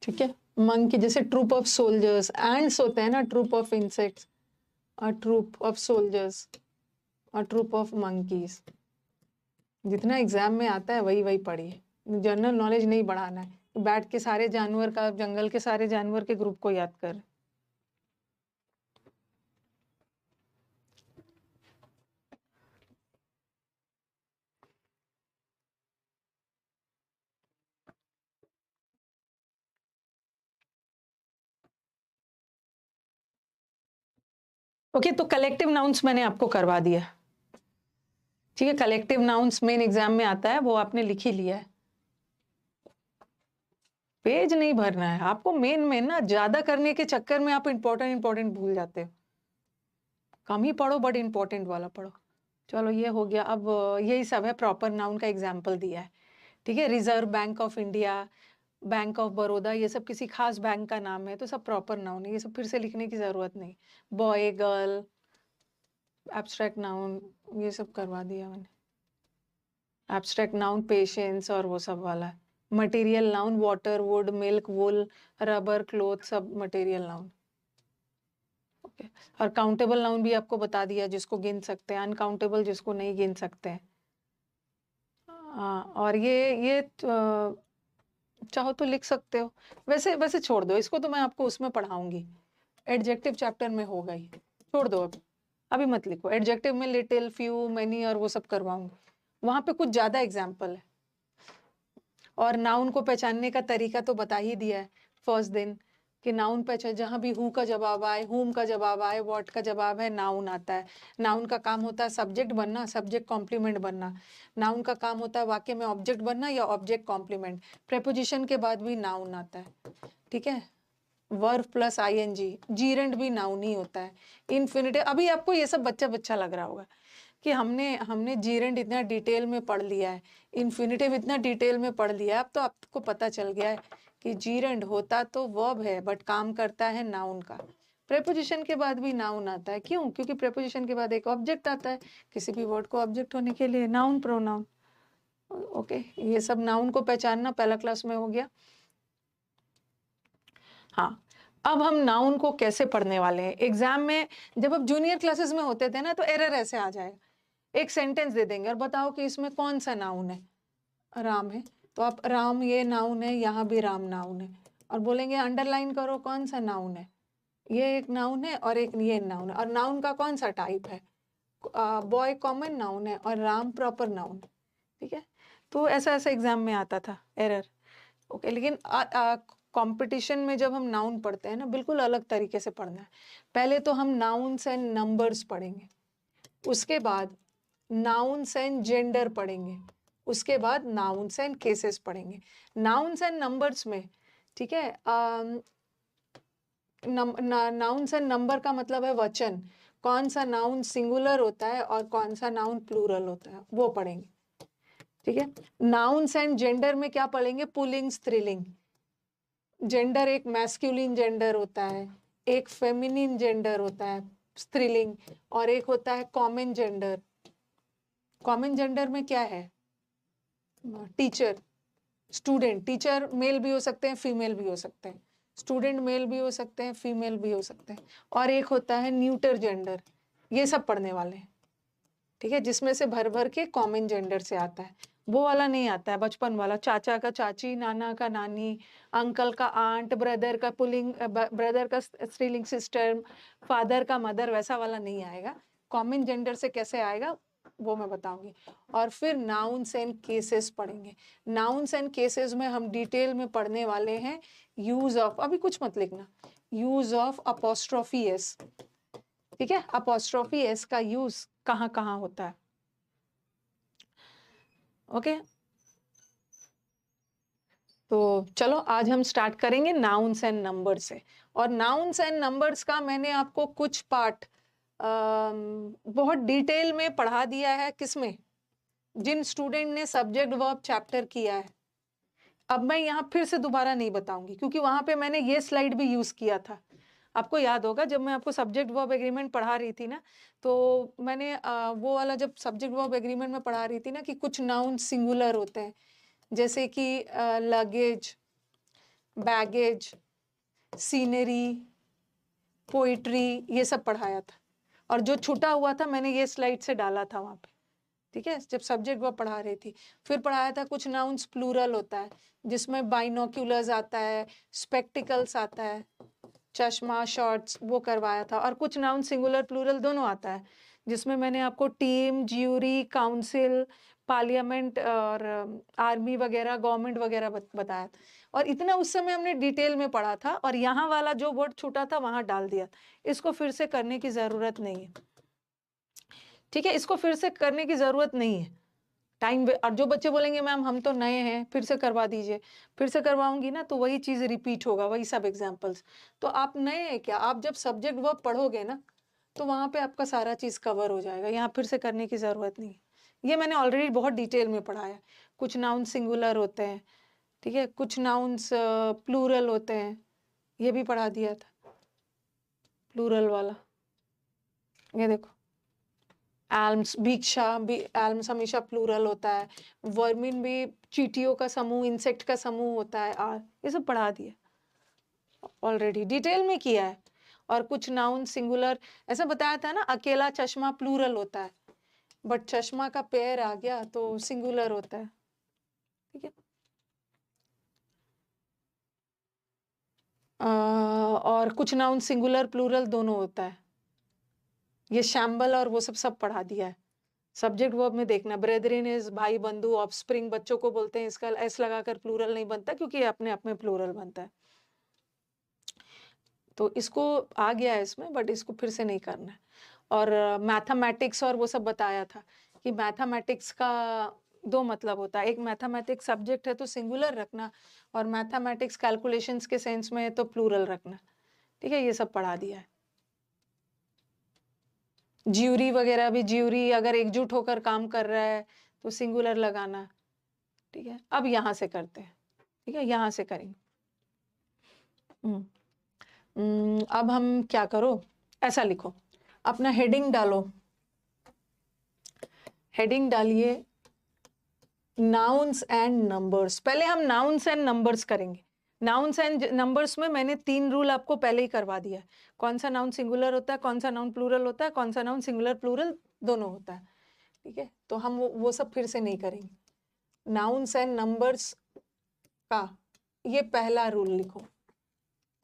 A: ठीक है। मंकी जैसे ट्रूप ऑफ सोल्जर्स, एंड्स होते हैं ना, ट्रूप ऑफ इंसेक्ट्स, और ट्रूप ऑफ सोल्जर्स और ट्रूप ऑफ मंकीज। जितना एग्जाम में आता है वही वही पढ़िए, जनरल नॉलेज नहीं बढ़ाना है। बैठ के सारे जानवर का, जंगल के सारे जानवर के ग्रुप को याद कर। ओके, तो कलेक्टिव नाउन्स मैंने आपको करवा दिया, ठीक है। कलेक्टिव नाउन्स मेन एग्जाम में आता है, वो आपने लिख ही लिया है। पेज नहीं भरना है आपको, मेन ना ज्यादा करने के चक्कर में आप इंपॉर्टेंट भूल जाते हो। कम ही पढ़ो बट इंपॉर्टेंट वाला पढ़ो। चलो ये हो गया। अब यही सब है, प्रॉपर नाउन का एग्जाम्पल दिया है, ठीक है। Reserve bank of India, bank of Baroda, ये सब किसी खास बैंक का नाम है तो सब प्रॉपर नाउन है, ये सब फिर से लिखने की जरूरत नहीं। बॉय, गर्ल, एब्स्ट्रैक्ट नाउन, ये सब करवा दिया मैंने। एब्स्ट्रैक्ट नाउन पेशेंस और वो सब वाला। Material noun water, wood, milk, wool, rubber, cloth, सब मटेरियल नाउन। ओके, और काउंटेबल नाउन भी आपको बता दिया, जिसको गिन सकते हैं, अनकाउंटेबल जिसको नहीं गिन सकते हैं। और ये चाहो तो लिख सकते हो, वैसे वैसे छोड़ दो इसको, तो मैं आपको उसमें पढ़ाऊंगी, एडजेक्टिव चैप्टर में होगा ही, छोड़ दो अभी मत लिखो। एडजेक्टिव में लिटिल, फ्यू, मेनी और वो सब करवाऊंगी, वहां पे कुछ ज्यादा एग्जाम्पल है। और नाउन को पहचानने का तरीका तो बता ही दिया है फर्स्ट दिन, कि नाउन पहचान, जहां भी हु का जवाब आए, हुम का जवाब आए, व्हाट का जवाब है, नाउन आता है। नाउन का काम होता है सब्जेक्ट बनना, सब्जेक्ट कॉम्प्लीमेंट बनना। नाउन का काम होता है वाक्य में ऑब्जेक्ट बनना या ऑब्जेक्ट कॉम्प्लीमेंट। प्रेपोजिशन के बाद भी नाउन आता है, ठीक है। वर्ब प्लस आईएनजी, जीरेंड भी नाउन ही होता है। इन्फिनिटिव, अभी आपको ये सब बच्चा बच्चा लग रहा होगा कि हमने जीरेंड इतना डिटेल में पढ़ लिया है, इन्फिनिटिव इतना डिटेल में पढ़ लिया है, अब तो आपको पता चल गया है कि जीरेंड होता तो वर्ब है बट काम करता है नाउन का। प्रेपोजिशन के बाद भी नाउन आता है, क्यों? क्योंकि प्रेपोजिशन के बाद एक ऑब्जेक्ट आता है, किसी भी वर्ड को ऑब्जेक्ट होने के लिए नाउन, प्रोनाउन। ओके, ये सब नाउन को पहचानना पहला क्लास में हो गया। हाँ, अब हम नाउन को कैसे पढ़ने वाले हैं एग्जाम में। जब आप जूनियर क्लासेस में होते थे ना, तो एरर ऐसे आ जाएगा, एक सेंटेंस दे देंगे और बताओ कि इसमें कौन सा नाउन है। राम है, तो आप राम ये नाउन है, यहाँ भी राम नाउन है, और बोलेंगे अंडरलाइन करो कौन सा नाउन है। ये एक नाउन है और एक ये नाउन है, और नाउन का कौन सा टाइप है, बॉय कॉमन नाउन है और राम प्रॉपर नाउन है, ठीक है। तो ऐसा ऐसा एग्जाम में आता था एरर। ओके, लेकिन कंपटीशन में जब हम नाउन पढ़ते हैं ना, बिल्कुल अलग तरीके से पढ़ना है। पहले तो हम नाउन्स एंड नंबर्स पढ़ेंगे, उसके बाद नाउन्स एंड जेंडर पढ़ेंगे, उसके बाद नाउन्स एंड केसेस पढ़ेंगे। नाउन्स एंड नंबर्स में, ठीक है, नाउन्स एंड नंबर का मतलब है वचन, कौन सा नाउन सिंगुलर होता है और कौन सा नाउन प्लूरल होता है, वो पढ़ेंगे, ठीक है। नाउन्स एंड जेंडर में क्या पढ़ेंगे, पुल्लिंग, स्त्रीलिंग। जेंडर एक मैस्कुलिन जेंडर होता है, एक फेमिनिन जेंडर होता है स्त्रीलिंग, और एक होता है कॉमन जेंडर। कॉमन जेंडर में क्या है, टीचर, स्टूडेंट। टीचर मेल भी हो सकते हैं, फीमेल भी हो सकते हैं, स्टूडेंट मेल भी हो सकते हैं, फीमेल भी हो सकते हैं, और एक होता है न्यूटर जेंडर। ये सब पढ़ने वाले हैं, ठीक है, जिसमें से भर भर के कॉमन जेंडर से आता है, वो वाला नहीं आता है बचपन वाला, चाचा का चाची, नाना का नानी, अंकल का आंट, ब्रदर का पुलिंग, ब्रदर का स्त्रीलिंग सिस्टर, फादर का मदर, वैसा वाला नहीं आएगा। कॉमन जेंडर से कैसे आएगा वो मैं बताऊंगी। और फिर नाउन्स एंड केसेस पढ़ेंगे। नाउन्स एंड केसेस में हम डिटेल में पढ़ने वाले हैं यूज ऑफ, अभी कुछ मत लिखना, यूज ऑफ अपोस्ट्रोफी एस, ठीक है। अपोस्ट्रोफी एस का यूज कहाँ कहाँ होता है, ओके। तो चलो आज हम स्टार्ट करेंगे नाउन्स एंड नंबर्स से। और नाउन्स एंड नंबर्स का मैंने आपको कुछ पार्ट बहुत डिटेल में पढ़ा दिया है, किसमें, जिन स्टूडेंट ने सब्जेक्ट वर्ब चैप्टर किया है। अब मैं यहाँ फिर से दोबारा नहीं बताऊंगी, क्योंकि वहां पे मैंने ये स्लाइड भी यूज किया था, आपको याद होगा जब मैं आपको सब्जेक्ट वर्ब एग्रीमेंट पढ़ा रही थी ना, तो मैंने वो वाला जब सब्जेक्ट वर्ब एग्रीमेंट में पढ़ा रही थी ना कि कुछ नाउन सिंगुलर होते हैं, जैसे कि लगेज, बैगेज, सीनरी, पोइट्री, ये सब पढ़ाया था। और जो छूटा हुआ था मैंने ये स्लाइड से डाला था वहाँ पे, ठीक है, जब सब्जेक्ट वर्ब पढ़ा रही थी। फिर पढ़ाया था कुछ नाउन्स प्लूरल होता है, जिसमें बाइनोक्यूलर्स आता है, स्पेक्टिकल्स आता है, चश्मा, शॉर्ट्स, वो करवाया था। और कुछ नाउन सिंगुलर प्लूरल दोनों आता है, जिसमें मैंने आपको टीम, ज्यूरी, काउंसिल, पार्लियामेंट और आर्मी वगैरह, गवर्नमेंट वगैरह बताया था। और इतना उस समय हमने डिटेल में पढ़ा था, और यहाँ वाला जो वर्ड छूटा था वहां डाल दिया। इसको फिर से करने की जरूरत नहीं है, ठीक है, इसको फिर से करने की जरूरत नहीं है। टाइम, और जो बच्चे बोलेंगे मैम हम तो नए हैं, फिर से करवा दीजिए, फिर से करवाऊंगी ना तो वही चीज रिपीट होगा, वही सब एग्जाम्पल्स। तो आप नए हैं क्या? आप जब सब्जेक्ट वर्ब पढ़ोगे ना तो वहां पे आपका सारा चीज कवर हो जाएगा, यहाँ फिर से करने की जरूरत नहीं है। ये मैंने ऑलरेडी बहुत डिटेल में पढ़ाया। कुछ नाउन सिंगुलर होते हैं, ठीक है, कुछ नाउन्स प्लूरल होते हैं, ये भी पढ़ा दिया था, प्लूरल वाला। ये देखो, एल्म्स, भिक्षा भी, एल्म्स हमेशा प्लूरल होता है। वर्मिन भी चींटियों का समूह, इंसेक्ट का समूह होता है। ये सब पढ़ा दिया, ऑलरेडी डिटेल में किया है। और कुछ नाउन सिंगुलर, ऐसा बताया था ना, अकेला चश्मा प्लूरल होता है, बट चश्मा का पेयर आ गया तो सिंगुलर होता है, ठीक है। और कुछ नाउन सिंगुलर प्लूरल दोनों होता है। ये शैम्बल और वो सब पढ़ा दिया है। सब्जेक्ट वर्ब में देखना, ब्रेदरिन इज भाई, बंधु, ऑफस्प्रिंग बच्चों को बोलते हैं, इसका एस लगाकर प्लूरल नहीं बनता क्योंकि ये अपने आप में प्लूरल बनता है। तो इसको आ गया है इसमें, बट इसको फिर से नहीं करना है। और मैथमेटिक्स और वो सब बताया था कि मैथमेटिक्स का दो मतलब होता है, एक मैथमेटिक्स सब्जेक्ट है तो सिंगुलर रखना, और मैथमेटिक्स कैलकुलेशंस के सेंस में है तो प्लूरल रखना, ठीक है। ये सब पढ़ा दिया है। ज्यूरी वगैरह भी, ज्यूरी अगर एकजुट होकर काम कर रहा है तो सिंगुलर लगाना, ठीक है। अब यहां से करते हैं, ठीक है, यहां से करेंगे। अब हम क्या करो, ऐसा लिखो, अपना हेडिंग डालो, हेडिंग डालिए नाउन्स एंड नंबर्स। पहले हम नाउन्स एंड नंबर्स करेंगे। नाउन्स एंड नंबर्स में मैंने 3 रूल आपको पहले ही करवा दिया है। कौन सा नाउन सिंगुलर होता है, कौन सा नाउन प्लूरल होता है, कौन सा नाउन सिंगुलर प्लूरल दोनों होता है, ठीक है। तो हम वो सब फिर से नहीं करेंगे। नाउन्स एंड नंबर्स का ये पहला रूल लिखो,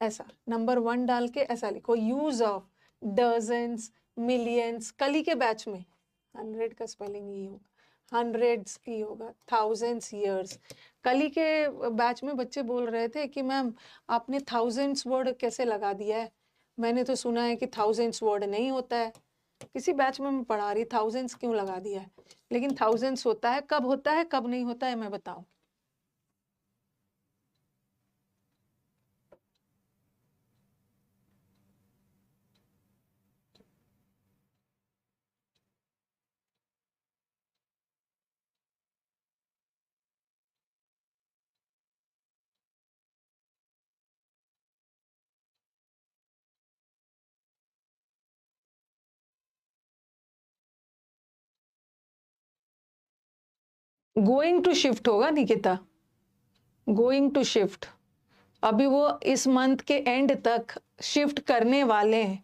A: ऐसा नंबर 1 डाल के ऐसा लिखो, यूज ऑफ डजन्स, मिलियंस। कल ही के बैच में 100 का स्पेलिंग ये होगा, हंड्रेड्स ही होगा, थाउजेंड्स, ईयर्स। कल ही के बैच में बच्चे बोल रहे थे कि मैम आपने थाउजेंड्स वर्ड कैसे लगा दिया है, मैंने तो सुना है कि थाउजेंड्स वर्ड नहीं होता है। किसी बैच में मैं पढ़ा रही, थाउजेंड्स क्यों लगा दिया है, लेकिन थाउजेंड्स होता है। कब होता है कब नहीं होता है मैं बताऊं। गोइंग टू शिफ्ट होगा निकिता, गोइंग टू शिफ्ट। अभी वो इस मंथ के एंड तक शिफ्ट करने वाले हैं।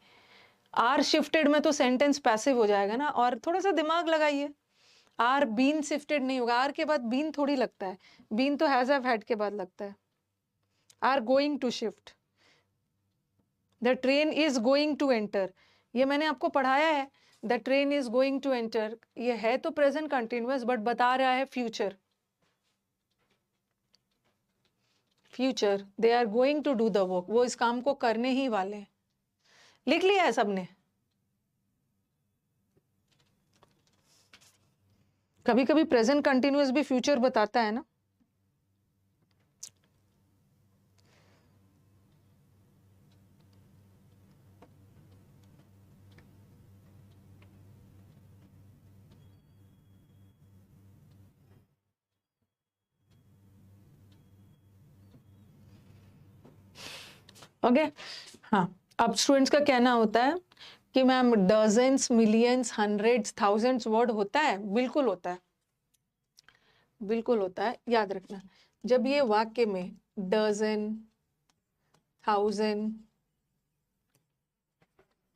A: आर शिफ्टेड में तो सेंटेंस पैसिव हो जाएगा ना, और थोड़ा सा दिमाग लगाइए। आर बीन शिफ्टेड नहीं होगा, आर के बाद बीन थोड़ी लगता है, बीन तो हैज हैव हैड के बाद लगता है। Are going to shift, the train is going to enter, ये मैंने आपको पढ़ाया है। The train is going to enter, ये है तो प्रेजेंट कंटिन्यूअस बट बता रहा है future. Future, they are going to do the work, वो इस काम को करने ही वाले हैं। लिख लिया है सबने? कभी कभी प्रेजेंट कंटिन्यूअस भी फ्यूचर बताता है ना। ओके, हाँ। अब स्टूडेंट्स का कहना होता है कि ma'am dozens, millions, hundreds, thousands word होता है। बिल्कुल होता है, बिल्कुल होता है। याद रखना, जब ये वाक्य में डजन, थाउजेंड,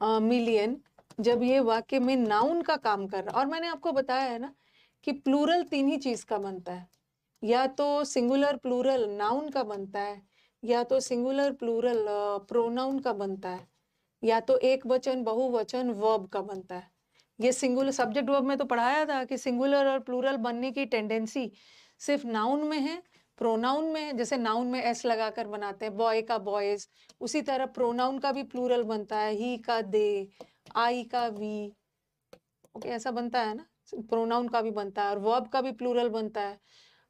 A: मिलियन, जब ये वाक्य में नाउन का काम कर रहा, और मैंने आपको बताया है ना कि प्लूरल तीन ही चीज का बनता है, या तो सिंगुलर प्लूरल नाउन का बनता है, या तो सिंगुलर प्लूरल प्रोनाउन का बनता है, या तो एक वचन बहुवचन वर्ब का बनता है। ये सिंगुलर सब्जेक्ट वर्ब में तो पढ़ाया था कि सिंगुलर और प्लूरल बनने की टेंडेंसी सिर्फ नाउन में है, प्रोनाउन में है। जैसे नाउन में एस लगाकर बनाते हैं, बॉय का बॉयज, उसी तरह प्रोनाउन का भी प्लूरल बनता है, ही का दे, आई का वी। ओके, ऐसा बनता है ना, प्रोनाउन का भी बनता है, और वर्ब का भी प्लूरल बनता है।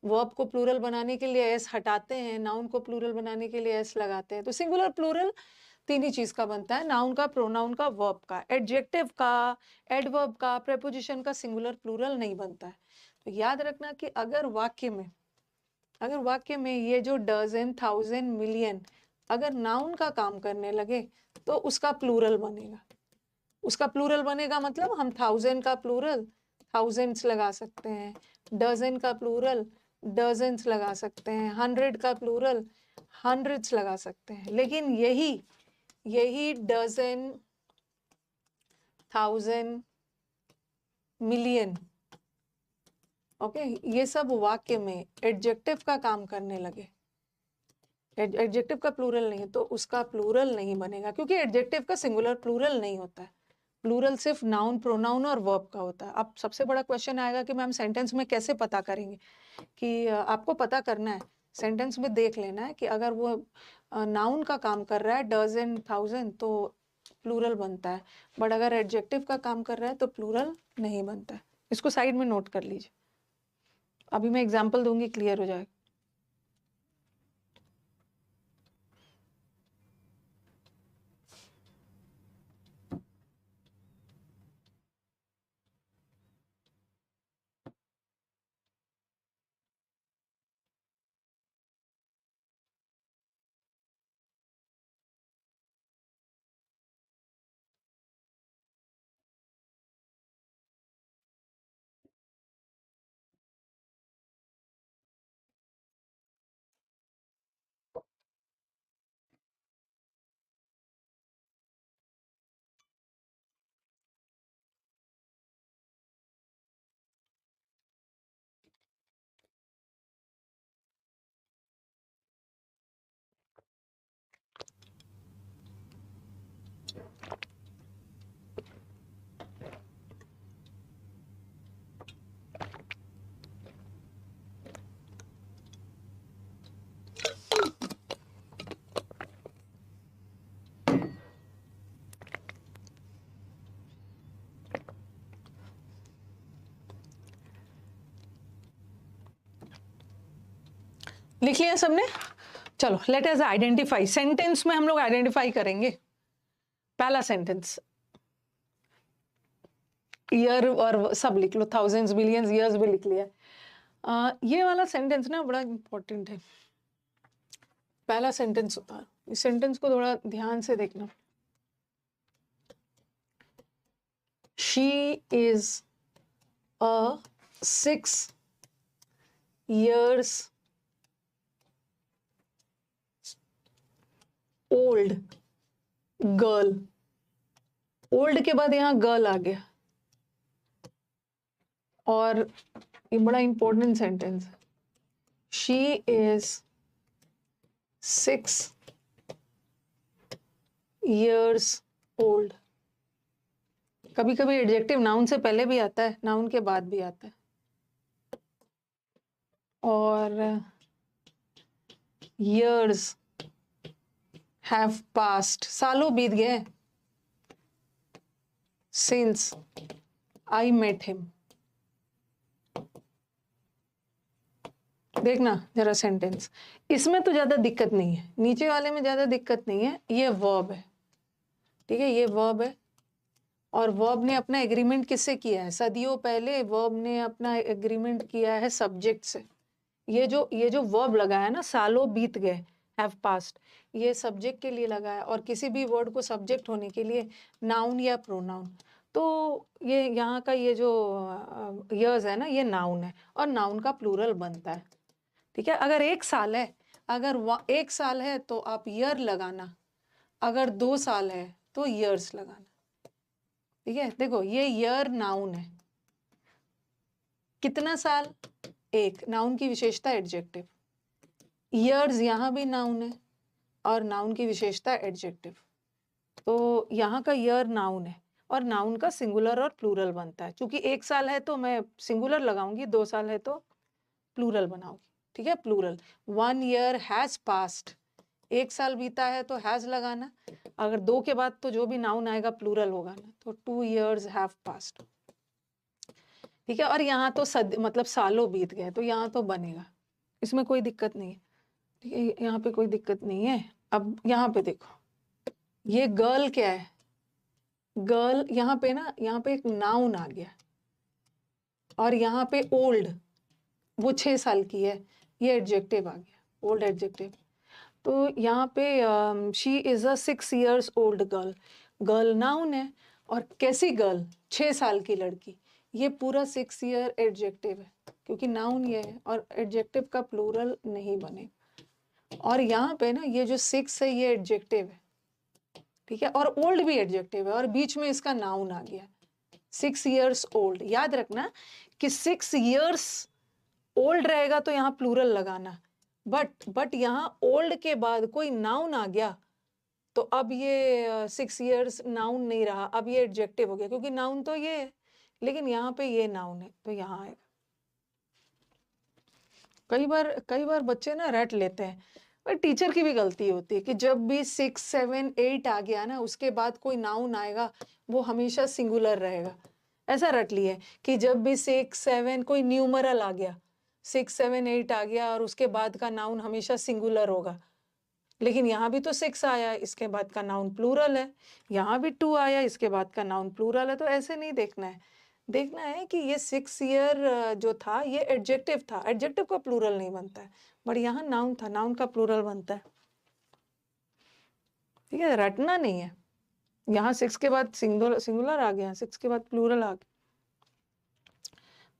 A: वर्ब को प्लूरल बनाने के लिए एस हटाते हैं, नाउन को प्लूरल बनाने के लिए एस लगाते हैं। तो सिंगुलर प्लूरल तीन ही चीज का बनता है, नाउन का, प्रोनाउन का, वर्ब का। एडजेक्टिव का, एडवर्ब का, प्रेपोजिशन का सिंगुलर प्लूरल नहीं बनता है। तो याद रखना कि अगर वाक्य में ये जो डजन, थाउजेंड, मिलियन अगर नाउन का काम करने लगे तो उसका प्लूरल बनेगा। उसका प्लूरल बनेगा मतलब हम थाउजेंड का प्लूरल थाउजेंड्स लगा सकते हैं, डजन का प्लूरल डजन्स लगा सकते हैं, हंड्रेड का प्लूरल हंड्रेड्स लगा सकते हैं। लेकिन यही डजन, थाउजेंड, मिलियन, ओके, ये सब वाक्य में एडजेक्टिव का काम करने लगे, एडजेक्टिव का प्लूरल नहीं है, तो उसका प्लूरल नहीं बनेगा, क्योंकि एडजेक्टिव का सिंगुलर प्लूरल नहीं होता है। प्लूरल सिर्फ नाउन, प्रोनाउन और वर्ब का होता है। अब सबसे बड़ा क्वेश्चन आएगा कि मैम सेंटेंस में कैसे पता करेंगे, कि आपको पता करना है, सेंटेंस में देख लेना है कि अगर वो नाउन का काम कर रहा है डजन, थाउजेंड, तो प्लूरल बनता है, बट अगर एडजेक्टिव का काम कर रहा है तो प्लूरल नहीं बनता है। इसको साइड में नोट कर लीजिए, अभी मैं एग्जाम्पल दूंगी, क्लियर हो जाएगा। लिख लिया सबने? चलो लेट अस आइडेंटिफाई। सेंटेंस में हम लोग आइडेंटिफाई करेंगे। पहला सेंटेंस, ईयर और सब लिख लो, थाउजेंड्स, मिलियंस, ईयर्स भी लिख लिया। ये वाला सेंटेंस ना बड़ा इंपॉर्टेंट है। पहला सेंटेंस होता है, इस सेंटेंस को थोड़ा ध्यान से देखना। She is a 6 years old girl. Old के बाद यहाँ गर्ल आ गया, और ये बड़ा इंपॉर्टेंट सेंटेंस है। She is 6 years old. कभी कभी एडजेक्टिव नाउन से पहले भी आता है, नाउन के बाद भी आता है। और years have passed, सालों बीत गए, since I met him। देखना जरा सेंटेंस, इसमें तो ज्यादा दिक्कत नहीं है, नीचे वाले में ज्यादा दिक्कत नहीं है। ये वर्ब है, ठीक है, ये वर्ब है, और वर्ब ने अपना एग्रीमेंट किससे किया है? सदियों पहले वर्ब ने अपना एग्रीमेंट किया है सब्जेक्ट से। ये जो वर्ब लगा है ना, सालों बीत गए, हैव पास्ट, ये सब्जेक्ट के लिए लगा है, और किसी भी वर्ड को सब्जेक्ट होने के लिए नाउन या प्रोनाउन। तो ये यहाँ का ये जो years है ना, ये नाउन है और नाउन का प्लूरल बनता है। ठीक है, अगर 1 साल है, अगर 1 साल है तो आप ईयर लगाना, अगर 2 साल है तो ईयर्स लगाना। ठीक है, देखो ये ईयर नाउन है, कितना साल, 1, नाउन की विशेषता एडजेक्टिव। ईयर्स यहाँ भी नाउन है और नाउन की विशेषता एडजेक्टिव। तो यहाँ का ईयर नाउन है और नाउन का सिंगुलर और प्लूरल बनता है। चूंकि 1 साल है तो मैं सिंगुलर लगाऊंगी, 2 साल है तो प्लूरल बनाऊंगी। ठीक है, प्लूरल। 1 ईयर हैज पास्ट, 1 साल बीता है तो हैज लगाना, अगर 2 के बाद तो जो भी नाउन आएगा प्लूरल होगा ना, तो 2 ईयर्स हैव पास्ट। ठीक है, और यहाँ तो मतलब सालों बीत गए, तो यहाँ तो बनेगा, इसमें कोई दिक्कत नहीं है। ठीक है, यहाँ पे कोई दिक्कत नहीं है। अब यहाँ पे देखो, ये गर्ल क्या है, गर्ल यहाँ पे ना, यहाँ पे एक नाउन आ गया, और यहाँ पे ओल्ड, वो 6 साल की है, ये एडजेक्टिव आ गया, ओल्ड एडजेक्टिव। तो यहाँ पे she is a 6 years old girl, girl noun है, और कैसी गर्ल, 6 साल की लड़की, ये पूरा 6 year एडजेक्टिव है, क्योंकि नाउन ये है और एडजेक्टिव का प्लूरल नहीं बने। और यहाँ पे ना ये जो 6 है ये एडजेक्टिव है, ठीक है, और ओल्ड भी एडजेक्टिव है, और बीच में इसका नाउन आ गया, 6 years ओल्ड। याद रखना कि 6 years ओल्ड रहेगा तो यहाँ प्लूरल लगाना, बट यहाँ ओल्ड के बाद कोई नाउन आ गया तो अब ये 6 years नाउन नहीं रहा, अब ये एडजेक्टिव हो गया, क्योंकि नाउन तो ये है लेकिन यहाँ पे ये नाउन है, तो यहाँ आएगा। कई बार बच्चे ना रट लेते हैं, पर टीचर की भी गलती होती है कि जब भी 6, 7, 8 आ गया ना, उसके बाद कोई नाउन आएगा वो हमेशा सिंगुलर रहेगा। ऐसा रट लिया कि जब भी 6, 7 कोई न्यूमरल आ गया, 6, 7, 8 आ गया और उसके बाद का नाउन हमेशा सिंगुलर होगा। लेकिन यहाँ भी तो 6 आया, इसके बाद का नाउन प्लूरल है, यहाँ भी 2 आया, इसके बाद का नाउन प्लूरल है। तो ऐसे नहीं देखना है, देखना है कि ये 6 year जो था ये एडजेक्टिव था, एडजेक्टिव का प्लूरल नहीं बनता है, बट यहाँ नाउन था, नाउन का प्लूरल बनता है। ठीक है, रटना नहीं है, यहाँ 6 के बाद सिंगुलर आ गया, 6 के बाद प्लूरल आ गया,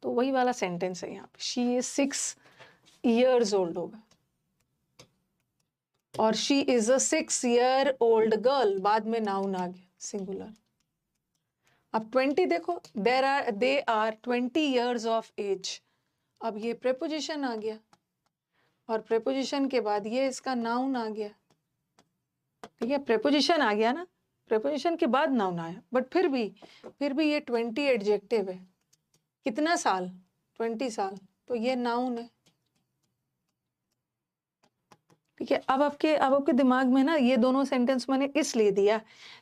A: तो वही वाला सेंटेंस है यहाँ पे, शी इज 6 years ओल्ड होगा, और she is a 6 year old girl, बाद में नाउन आ गया सिंगुलर। अब 20 देखो, they are 20 years of age, अब ये प्रेपोजिशन आ गया, और प्रेपोजिशन के बाद ये इसका नाउन आ गया। ठीक है, प्रेपोजिशन आ गया ना, प्रेपोजिशन के बाद नाउन आया, बट फिर भी ये 20 एडजेक्टिव है, कितना साल, 20 साल, तो ये नाउन है। ठीक है, अब आपके दिमाग में ना ये दोनों सेंटेंस मैंने इसलिए दिया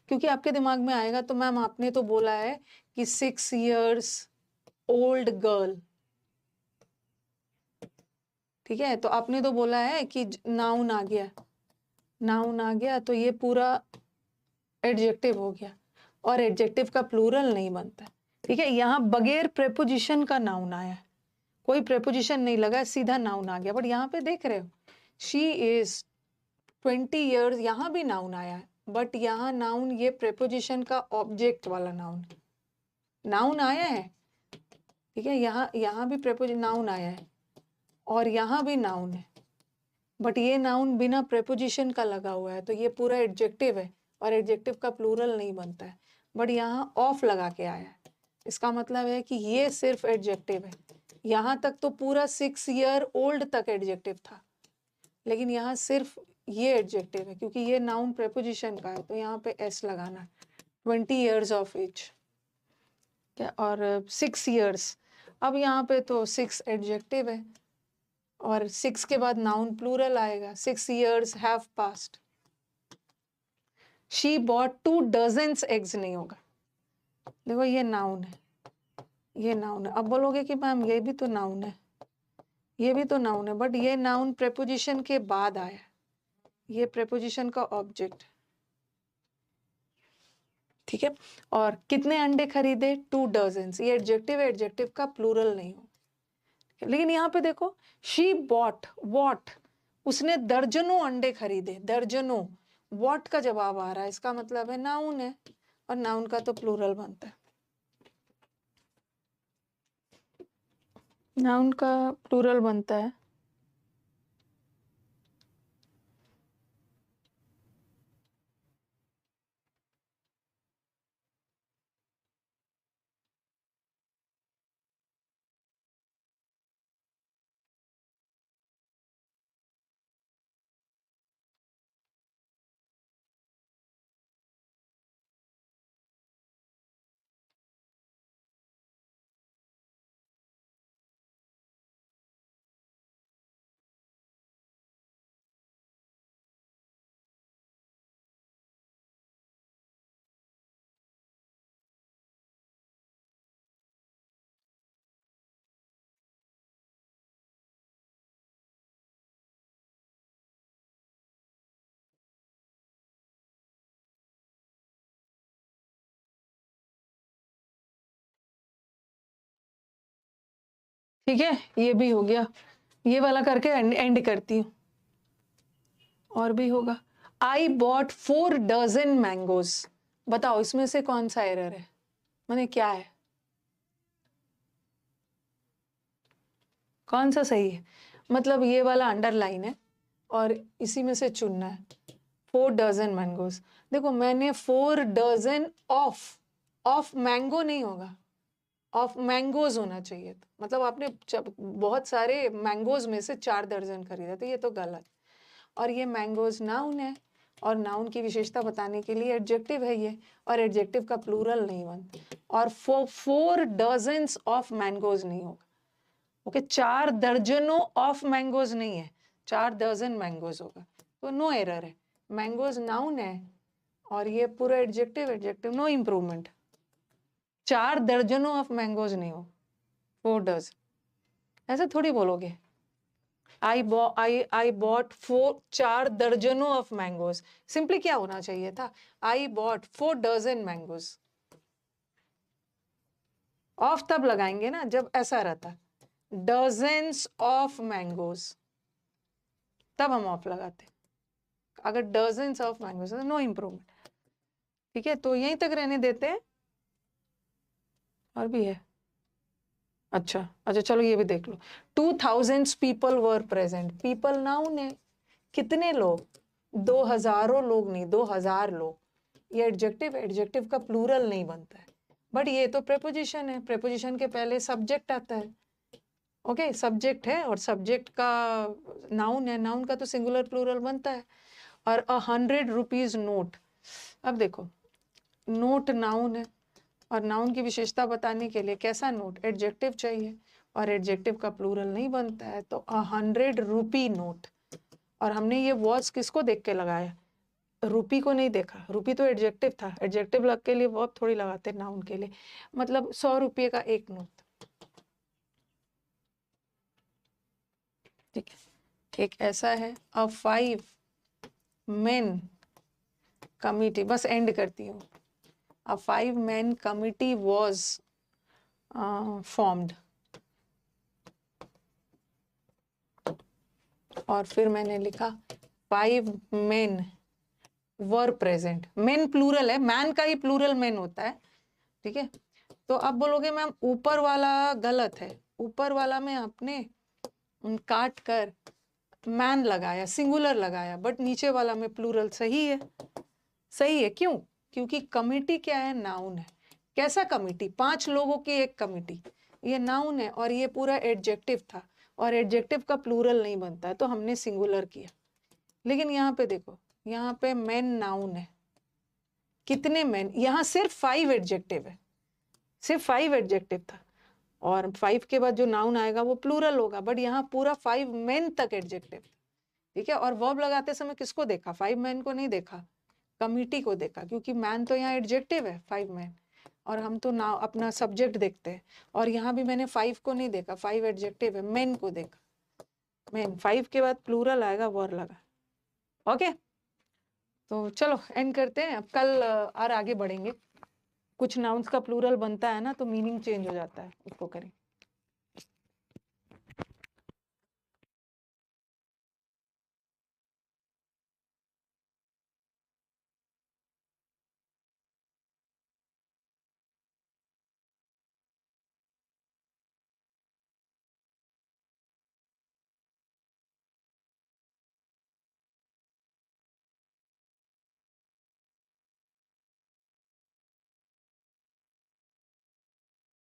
A: क्योंकि आपके दिमाग में आएगा तो मैम आपने तो बोला है कि 6 years ओल्ड गर्ल, ठीक है, तो आपने तो बोला है कि नाउन आ गया, तो ये पूरा एडजेक्टिव हो गया, और एडजेक्टिव का प्लूरल नहीं बनता। ठीक है, यहाँ बगैर प्रेपोजिशन का नाउन आया, कोई प्रेपोजिशन नहीं लगा, सीधा नाउन आ गया, बट यहाँ पे देख रहे हो शी इज 20 years, यहाँ भी नाउन आया है, बट यहाँ नाउन ये प्रेपोजिशन का ऑब्जेक्ट वाला नाउन आया है। ठीक है, यहाँ भी प्रेपोजिशन नाउन आया है, और यहाँ भी नाउन है, बट ये नाउन बिना प्रेपोजिशन का लगा हुआ है, तो ये पूरा एडजेक्टिव है, और एडजेक्टिव का प्लूरल नहीं बनता है, बट यहाँ ऑफ लगा के आया है, इसका मतलब है कि ये सिर्फ एडजेक्टिव है। यहाँ तक तो पूरा 6 year ओल्ड तक एडजेक्टिव था, लेकिन यहाँ सिर्फ ये एडजेक्टिव है, क्योंकि ये नाउन प्रेपोजिशन का है, तो यहाँ पे एस लगाना है। 20 years ऑफ एज क्या, और 6 years, अब यहाँ पे तो 6 एडजेक्टिव है, और 6 के बाद नाउन प्लूरल आएगा, 6 years have past. She bought 2 dozens eggs नहीं होगा, देखो ये नाउन है, ये नाउन है। अब बोलोगे कि मैम ये भी तो नाउन है, ये भी तो नाउन है, बट ये नाउन प्रेपोजिशन के बाद आया, ये प्रेपोजिशन का ऑब्जेक्ट। ठीक है, और कितने अंडे खरीदे, 2 dozens, ये एडजेक्टिव है, एडजेक्टिव का प्लूरल नहीं हो। लेकिन यहाँ पे देखो शी बॉट, वॉट, उसने दर्जनों अंडे खरीदे, दर्जनों। व्हाट का जवाब आ रहा है, इसका मतलब है नाउन है, और नाउन का तो प्लूरल बनता है। नाउन का प्लूरल बनता है। ठीक है, ये भी हो गया। ये वाला करके एंड करती हूँ। और भी होगा। I bought 4 dozen mangoes. बताओ इसमें से कौन सा एरर है, माने क्या है, कौन सा सही है? मतलब ये वाला अंडरलाइन है और इसी में से चुनना है। 4 डजन मैंगोज। देखो मैंने 4 डजन ऑफ मैंगो नहीं होगा, ऑफ मैंगोज होना चाहिए था। मतलब आपने बहुत सारे मैंगोज में से 4 दर्जन खरीदा, तो ये तो गलत। और ये मैंगोज नाउन है, और नाउन की विशेषता बताने के लिए एडजेक्टिव है ये, और एडजेक्टिव का प्लूरल नहीं बनता। और 4 डजन्स ऑफ मैंगोज नहीं होगा। ओके, 4 दर्जनों ऑफ मैंगोज नहीं है, 4 डजन मैंगोज होगा, तो नो एरर है। मैंगोज नाउन है और ये पूरा एडजेक्टिव, नो इम्प्रूवमेंट। 4 दर्जनों ऑफ मैंगोज नहीं हो, 4 डज। ऐसे थोड़ी बोलोगे। आई बॉट 4 दर्जनों ऑफ मैंगोज। सिंपली क्या होना चाहिए था, I bought 4 dozen mangoes. Of तब लगाएंगे ना जब ऐसा रहता, डजन्स ऑफ मैंगोज, तब हम ऑफ लगाते। अगर डजन्स ऑफ मैंगोज तो नो इम्प्रूवमेंट। ठीक है, तो यहीं तक रहने देते हैं। और भी है, अच्छा चलो ये भी देख लो। 2000 people were present. People noun है, कितने लोग, 2000 लोग नहीं, 2000 लोग। ये एडजेक्टिव का प्लूरल नहीं बनता है, बट ये तो प्रेपोजिशन है, प्रेपोजिशन के पहले सब्जेक्ट आता है। ओके, सब्जेक्ट है और सब्जेक्ट का नाउन है, नाउन का तो सिंगुलर प्लूरल बनता है। और 100 रुपीज नोट। अब देखो, नोट नाउन है और नाउन की विशेषता बताने के लिए कैसा नोट, एडजेक्टिव चाहिए, और एडजेक्टिव का प्लूरल नहीं बनता है, तो 100 रुपी नोट। और हमने ये वर्ड्स किसको देख के लगाया, रूपी को नहीं देखा। रूपी तो एडजेक्टिव था, एडजेक्टिव लग के लिए वर्ब थोड़ी लगाते नाउन के लिए। मतलब 100 रुपये का एक नोट। ठीक है, एक ऐसा है, अ 5 men कमिटी। बस एंड करती हूँ। A 5 men committee was formed. और फिर मैंने लिखा 5 men were present. Men plural है, मैन का ही प्लूरल मेन होता है। ठीक है, तो अब बोलोगे मैम ऊपर वाला गलत है। ऊपर वाला में आपने काट कर मैन लगाया, सिंगुलर लगाया, बट नीचे वाला में प्लूरल सही है। सही है क्यों, क्योंकि कमिटी क्या है, नाउन है। कैसा कमिटी, 5 लोगों की एक कमिटी, ये नाउन है और ये पूरा एडजेक्टिव था, और एडजेक्टिव का प्लूरल नहीं बनता है, तो हमने सिंगुलर किया। लेकिन यहाँ पे देखो, यहाँ पे मेन नाउन है, कितने मेन, यहाँ सिर्फ 5 एडजेक्टिव है, सिर्फ 5 एडजेक्टिव था, और 5 के बाद जो नाउन आएगा वो प्लूरल होगा, बट यहाँ पूरा 5 मेन तक एडजेक्टिव। ठीक है, और वर्ब लगाते समय किसको देखा, 5 मैन को नहीं देखा, कमिटी को देखा, क्योंकि मैन तो यहाँ एडजेक्टिव है, 5 मैन, और हम तो ना अपना सब्जेक्ट देखते हैं। और यहाँ भी मैंने 5 को नहीं देखा, 5 एडजेक्टिव है, मेन को देखा। मेन 5 के बाद प्लूरल आएगा, वर्ब लगा। ओके, तो चलो एंड करते हैं। अब कल और आगे बढ़ेंगे। कुछ नाउन्स का प्लूरल बनता है ना, तो मीनिंग चेंज हो जाता है, उसको करें।